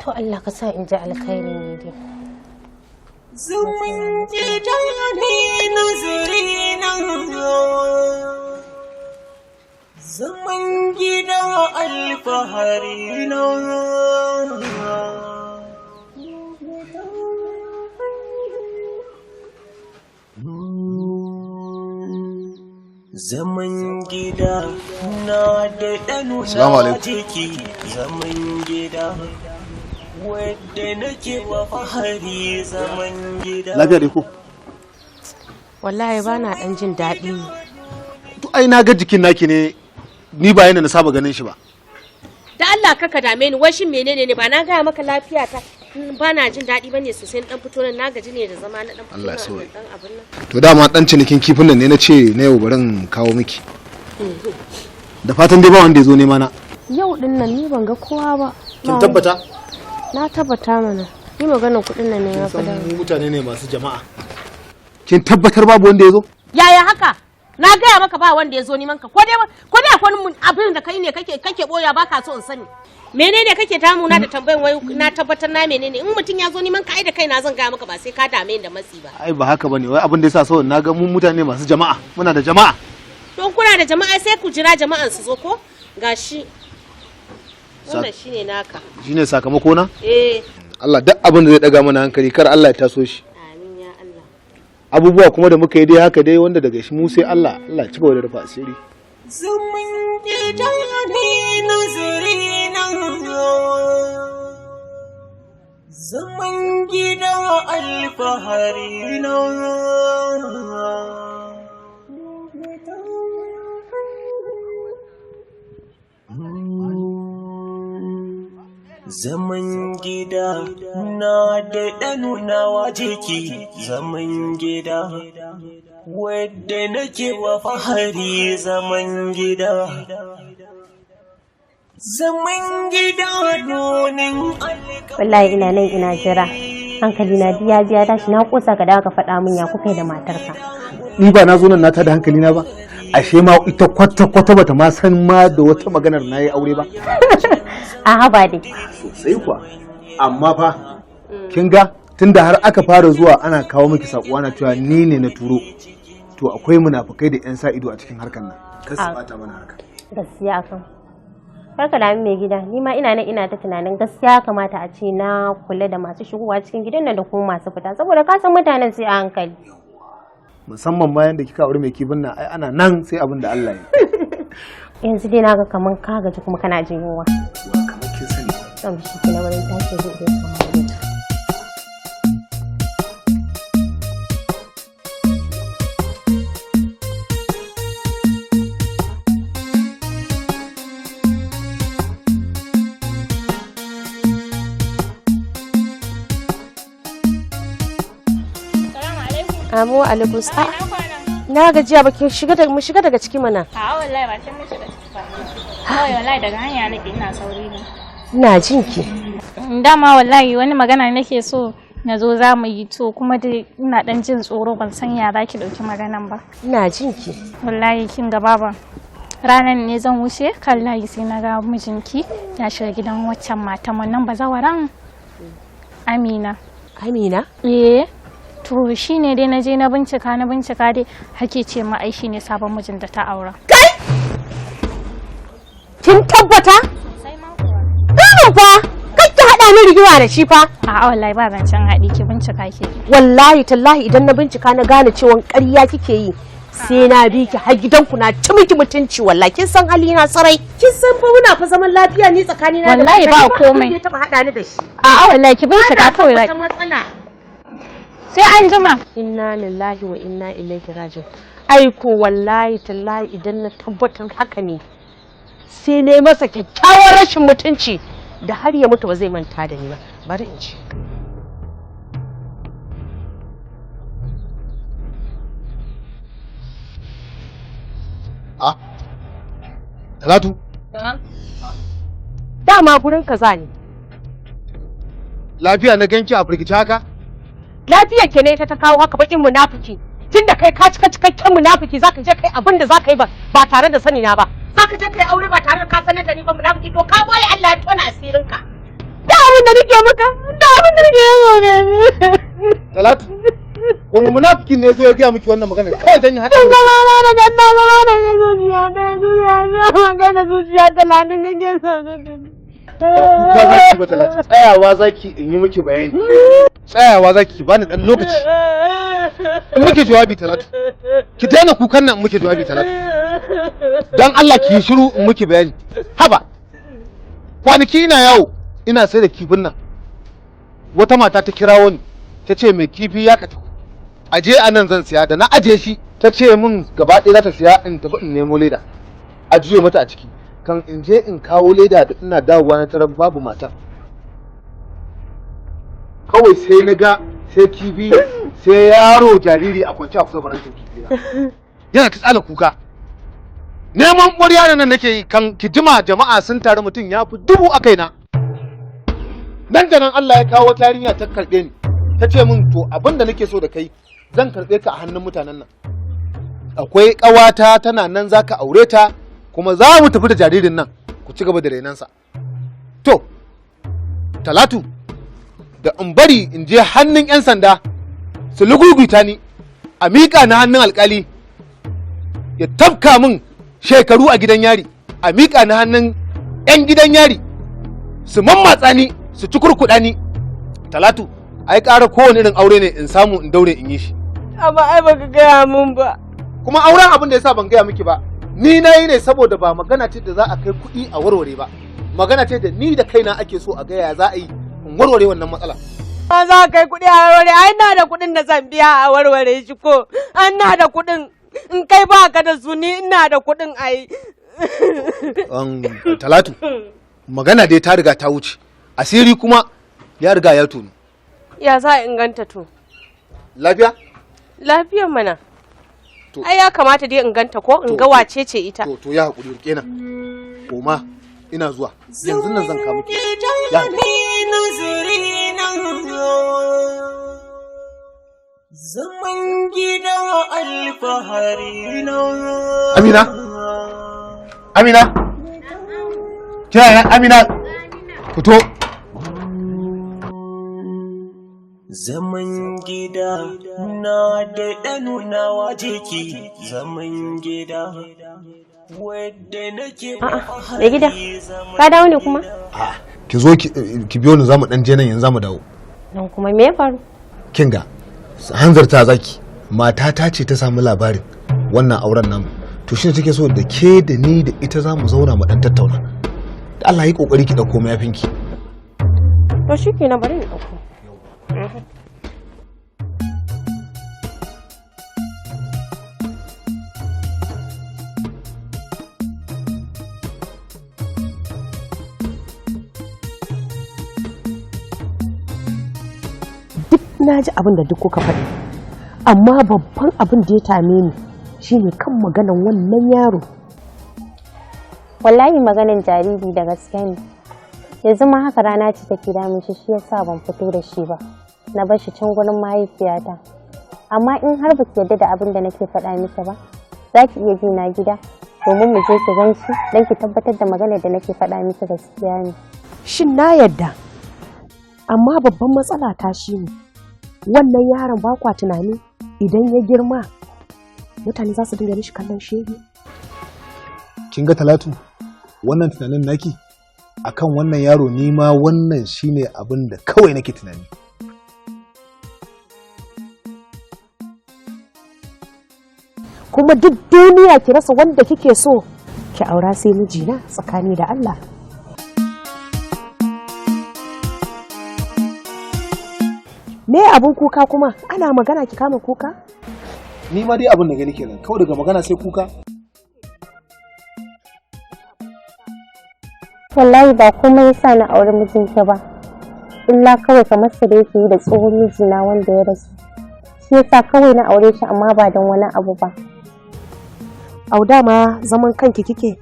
To Allah ka sa in ji alkhairi ne dai. Zaman gida ne nazari nan, zaman gida alfahari nan. Zaman gida na da ɗanuna jiki, zaman gida wadda nake wa fahari, zaman gida. Lafiya dai ko? Wallahi ba na ɗan jin daɗi. To ai na ga jikin naki ne, ni ba yana na saba ganin shi ba. Da Allah kaka dame ni, wai shin menene ne, ba na gaya maka lafiya ta ba na jin daɗi bane sosai, dan fito nan na gaji ne da zama na dan fito nan dan abin nan. To dama dan cinikin kifin nan ne na ce na yau barin kawo miki. Da fatan dai ba wanda ya zo nema na. Yau din nan ni ban ga kowa ba. Kin tabbata? Na tabbata mana. Ni maganar kuɗin nan ne ya faɗa. Mu mutane ne masu jama'a. Kin tabbatar babu wanda ya zo? Yaya haka? Na gaya maka ba wanda ya zo neman ka. Ko dai akwai abin da kai ne kake boya baka so in sani. Menene kake damuna da tambayan wai na tabbatar na menene? In mutum ya zo neman ka ai da kaina zan gaya maka ba sai ka dame ni da matsi ba. Ai ba haka bane, wai abin da yasa so na ga mu mutane masu jama'a. Muna da jama'a. Don kuna da jama'a sai ku jira jama'an su zo ko? Gashi. Wannan shine naka. Shine sakamako na? Eh. Allah duk abin da zai daga mana hankali kar Allah ya taso shi. Amin ya Allah. Abubuwa kuma da muka yi dai haka dai wanda daga shi mu sai Allah ya ci gaba da rufa asiri. Zaman gida ne nazari nan, zaman gida alfahari nan. Zaman gida na da ɗanunawa jiki, zaman gida wadda nake wa fahari, zaman gida. Zaman gida nonin Wallahi ina nan ina jira. Hankali na biya tashi na kosa ka dawo ka faɗa min ya kuka da matarka. Ni ba na zo nan na tada hankali na ba. Ashe ma ita kwata bata ma san ma da wata maganar na yi aure ba. A haba dai. Sosai kuwa. Amma fa kin ga tunda har aka fara zuwa ana kawo miki sako ana cewa ni ne na turo. To akwai munafukai da 'yan sa ido a cikin harkar nan. Kar su bata mana harkar. Gaskiya kan. Barka da mai gida, ni ma ina ta tunanin gaskiya kamata a ce na kula da masu shigowa cikin gidan nan da kuma masu fita saboda ka san mutanen sai a hankali. Musamman ma yanda kika aure mai kibin nan ai ana nan sai abin da Allah ya. Yanzu dai naga kaman ka gaji kuma kana jin yunwa. Kamar kin sani. Zan shi kina wurin tashi zai kamar Amu alaikum salam. Na gajiya ba ki mu shiga daga ciki mana. A wallahi ba kin mishi da ciki ba. Kawai wallahi daga hanya nake ina sauri ne. Ina jin ki. Dama wallahi wani magana nake so na zo za mu yi to kuma dai ina dan jin tsoro ban san ya za ki dauki maganan ba. Ina jin ki. Wallahi kin ga baba. Ranan ne zan wuce kan layi sai na ga mijinki ya shiga gidan waccan mata mun nan bazawaran Amina. Amina? Eh. To shi ne dai na je na bincika dai hake ce ma ai shi ne sabon mijin da ta aura. Kai! Kin tabbata? Sai ma kuwa. Fa! Kai ki haɗa ni rigima da shi fa. A'a wallahi ba zancen haɗi ki bincika ke. Wallahi tallahi idan na bincika na gane cewa ƙarya kike yi sai na bi ki har gidanku na ci miki mutunci wallahi kin san hali na sarai. Kin san fa muna fa zaman lafiya ni tsakani na da wallahi ba komai. Ki taba haɗa ni da shi. A'a wallahi ki bincika kawai. Sai an jima. Inna lillahi wa inna ilaihi raji'un. Aiko wallahi tallahi idan na tabbatar haka ne sai ne masa kyakkyawar rashin mutunci da har ya mutu ba zai manta da ni ba. Bari in ci. Talatu. Dama gurin kaza ne. Lafiya na ganki a firgice haka? Lafiyar ke ne ta kawo haka bakin munafiki. Tunda kai ka cika cikakken munafiki zaka je kai abin da zaka yi ba tare da sani na ba. Zaka je kai aure ba tare da ka sanar da ni ba munafiki to ka boye Allah ya tona asirin ka. Da abin da nake maka, da abin da nake yi. Talatu. Wani munafiki ne zo ya gaya miki wannan magana? Kawai dan yi hada. Zuciya talatin kake so. Tsayawa zaki in yi miki bayani. Tsayawa zaki bani dan lokaci. In muke jawabi Talatu. Ki daina kukan nan in muke jawabi Talatu. Dan Allah ki yi shiru in muke bayani. Haba. Kwanaki ina yawo ina sai da kifin nan. Wata mata ta kirawo ni ta ce mai kifi ya kata. Aje a nan zan siya da na aje shi ta ce min gaba ɗaya za ta siya in tafi in nemo leda. A juyo mata a ciki. Kan in je in kawo leda da ina dawowa na tarar babu mata. Kawai sai na ga sai kifi sai yaro jariri a kwance a kusa barantin kifi na. Yana ta tsala kuka. Neman ƙwarya nan nake yi kan kijima jama'a sun taru mutum ya fi 1000 a kaina. Nan da nan Allah ya kawo wata yarinya ta karɓe ni. Ta ce min to abin da nake so da kai zan karɓe ka a hannun mutanen nan. Akwai ƙawata tana nan zaka aure ta kuma za mu tafi da jaririn nan ku ci gaba da renansa. To, Talatu, da in bari in je hannun 'yan sanda su luguguta ni a miƙa na hannun alƙali ya tafka min shekaru a gidan yari, a miƙa na hannun 'yan gidan yari su mammatsa ni su ci kurkuɗa ni. Talatu, ai ƙara kowane irin aure ne in samu in daure in yi shi. Amma ai baka gaya mun ba. Kuma auren abin da yasa ban gaya miki ba. Ni na yi ne saboda ba magana ce da za a kai kuɗi a warware ba. Magana ce da ni da kaina ake so a gaya za a yi in warware wannan matsala. Ba za a kai kuɗi a warware, ai na da kuɗin da zan biya a warware shi ko. An na da kuɗin in kai ba ka da su ni ina da kuɗin ai. Talatu, magana dai ta riga ta wuce. Asiri kuma ya riga ya tonu. Ya za a inganta to? Lafiya? Lafiyar mana. Ai ya kamata dai in ganta ko in ga wace ce ita. To ya haƙuri rike nan. Koma ina zuwa. Yanzu nan zan kawo miki. Ya Zaman gida alfahari na. Amina. Amina. Kira Amina. Fito. Zaman gida na da ɗanunawa jiki. Zaman gida wadda nake da gida ka dawo ne kuma? Ki zo ki biyo ni zamu dan je nan yanzu zamu dawo. Nan kuma me ya faru? Kinga hanzarta zaki matata ce ta samu labarin wannan auren namu to shine take so da ke da ni da ita zamu zauna mu dan tattauna. Da Allah yi kokari ki dauko mayafinki. To shikenan bari ni dauko. Na ji abin da duk kuka faɗi amma babban abin da ya tame ni shine kan maganan wannan yaro. Wallahi maganan jariri da gaske ne, yanzu ma haka rana ce take damun shi yasa ban fito da shi ba, na bar shi can gurin mahaifiyata. Amma in har ba ki yarda da abin da nake faɗa miki ba za ki iya bi na gida domin mu je ki gan shi don ki tabbatar da maganar da nake faɗa miki gaskiya ne. Shin na yarda, amma babban matsala ta shine wannan yaron ba kwa tunani idan ya girma mutane za su dinga mishi kallon shege. Kin ga Talatu wannan tunanin naki akan wannan yaro ni ma wannan shine abin da kawai nake tunani. Kuma duk duniya ki rasa wanda kike so ki aura sai mijina tsakani da Allah. Me abun kuka kuma ana magana ki kama kuka? Ni ma dai abin da gani kenan kawai daga magana sai kuka. Wallahi ba komai yasa na aure mijinki ba, illa kawai kamar su da yake yi da tsohon mijina wanda ya rasu, shi yasa kawai na aure shi amma ba don wani abu ba. Auda ma zaman kanki kike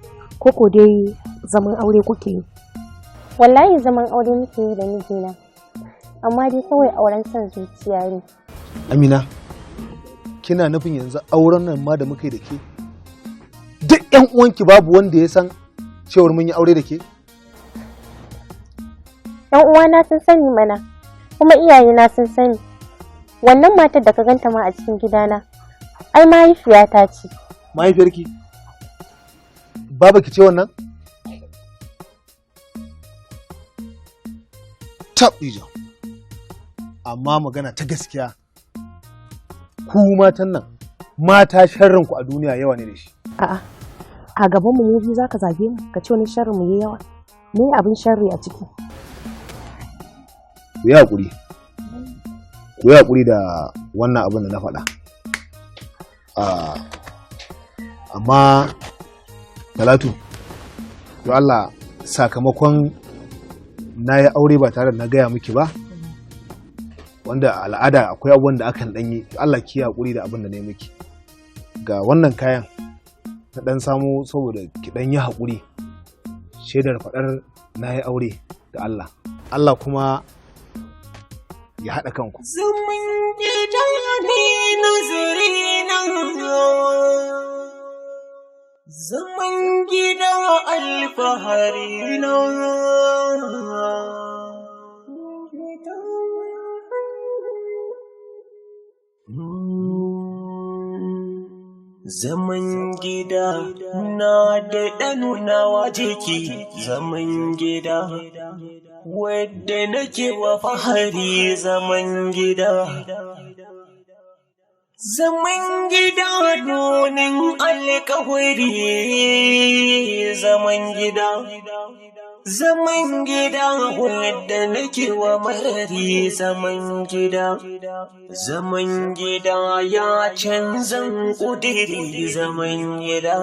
koko dai zaman aure kuke yi? Wallahi zaman aure muke yi da mijina, amma dai kawai auren son zuciya ne. Amina, kina nufin yanzu auren nan ma da muka yi da ke duk yan uwanki babu wanda ya san cewar mun yi aure da ke? Yan uwana sun sani mana, kuma iyayena sun sani. Wannan matar da ka ganta ma a cikin gidana, ai mahaifiyata ce. Mahaifiyarki? Baba ki ce wannan? Taɓijo. Amma magana ta gaskiya, ku matan nan, mata sharrinku a duniya yawa ne da shi. A'a, a gaban mu biyu zaka zage mu ka ce wani sharrin mu yayi yawa. Me abin sharri a ciki? Ku yi haƙuri. Ku yi haƙuri da wannan abin da na faɗa. Amma Talatu, to Allah sakamakon na yi aure ba tare da na gaya miki ba, wanda al'ada akwai abubuwan da akan ɗanyi, Allah ki haƙuri da abin da na yi miki. Ga wannan kayan na ɗan samu saboda ki ɗan yi haƙuri, shaidar faɗar na yi aure da Allah. Allah kuma ya haɗa kanku. Zaman gida ne nazari nan, zaman gida alfahari nan. Zaman gida na da ɗanunawa jiki, zaman gida wadda nake wa fahari, zaman gida. Zaman gida nunin alkawari, zaman gida. Zaman gida wadda nake wa marari, zaman gida. Zaman gida ya canzan ƙudiri, zaman gida.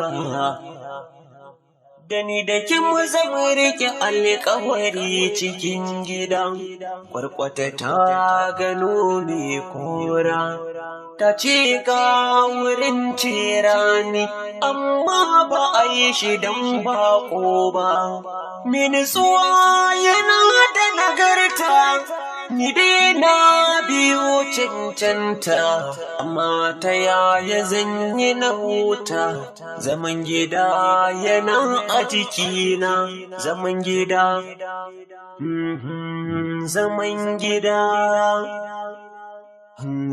Da ni da kin mu zama rike alƙawari cikin gida. Kwarkwata ta gano mai kora, ta ce ga wurin cirani, amma ba a yi shi don baƙo ba. Minisuwa yana da nagarta, ni dai na biyo cancanta, amma ta yaya zan yi na huta. Zaman gida yana a jikina, zaman gida, zaman gida,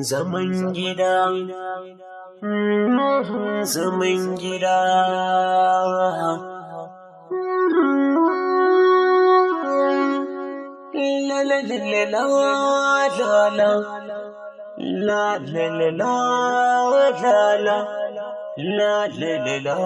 zaman gida, zaman gida. La la la la la la la la la la la la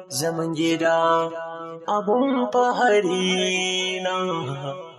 zaman gida abun fahari na.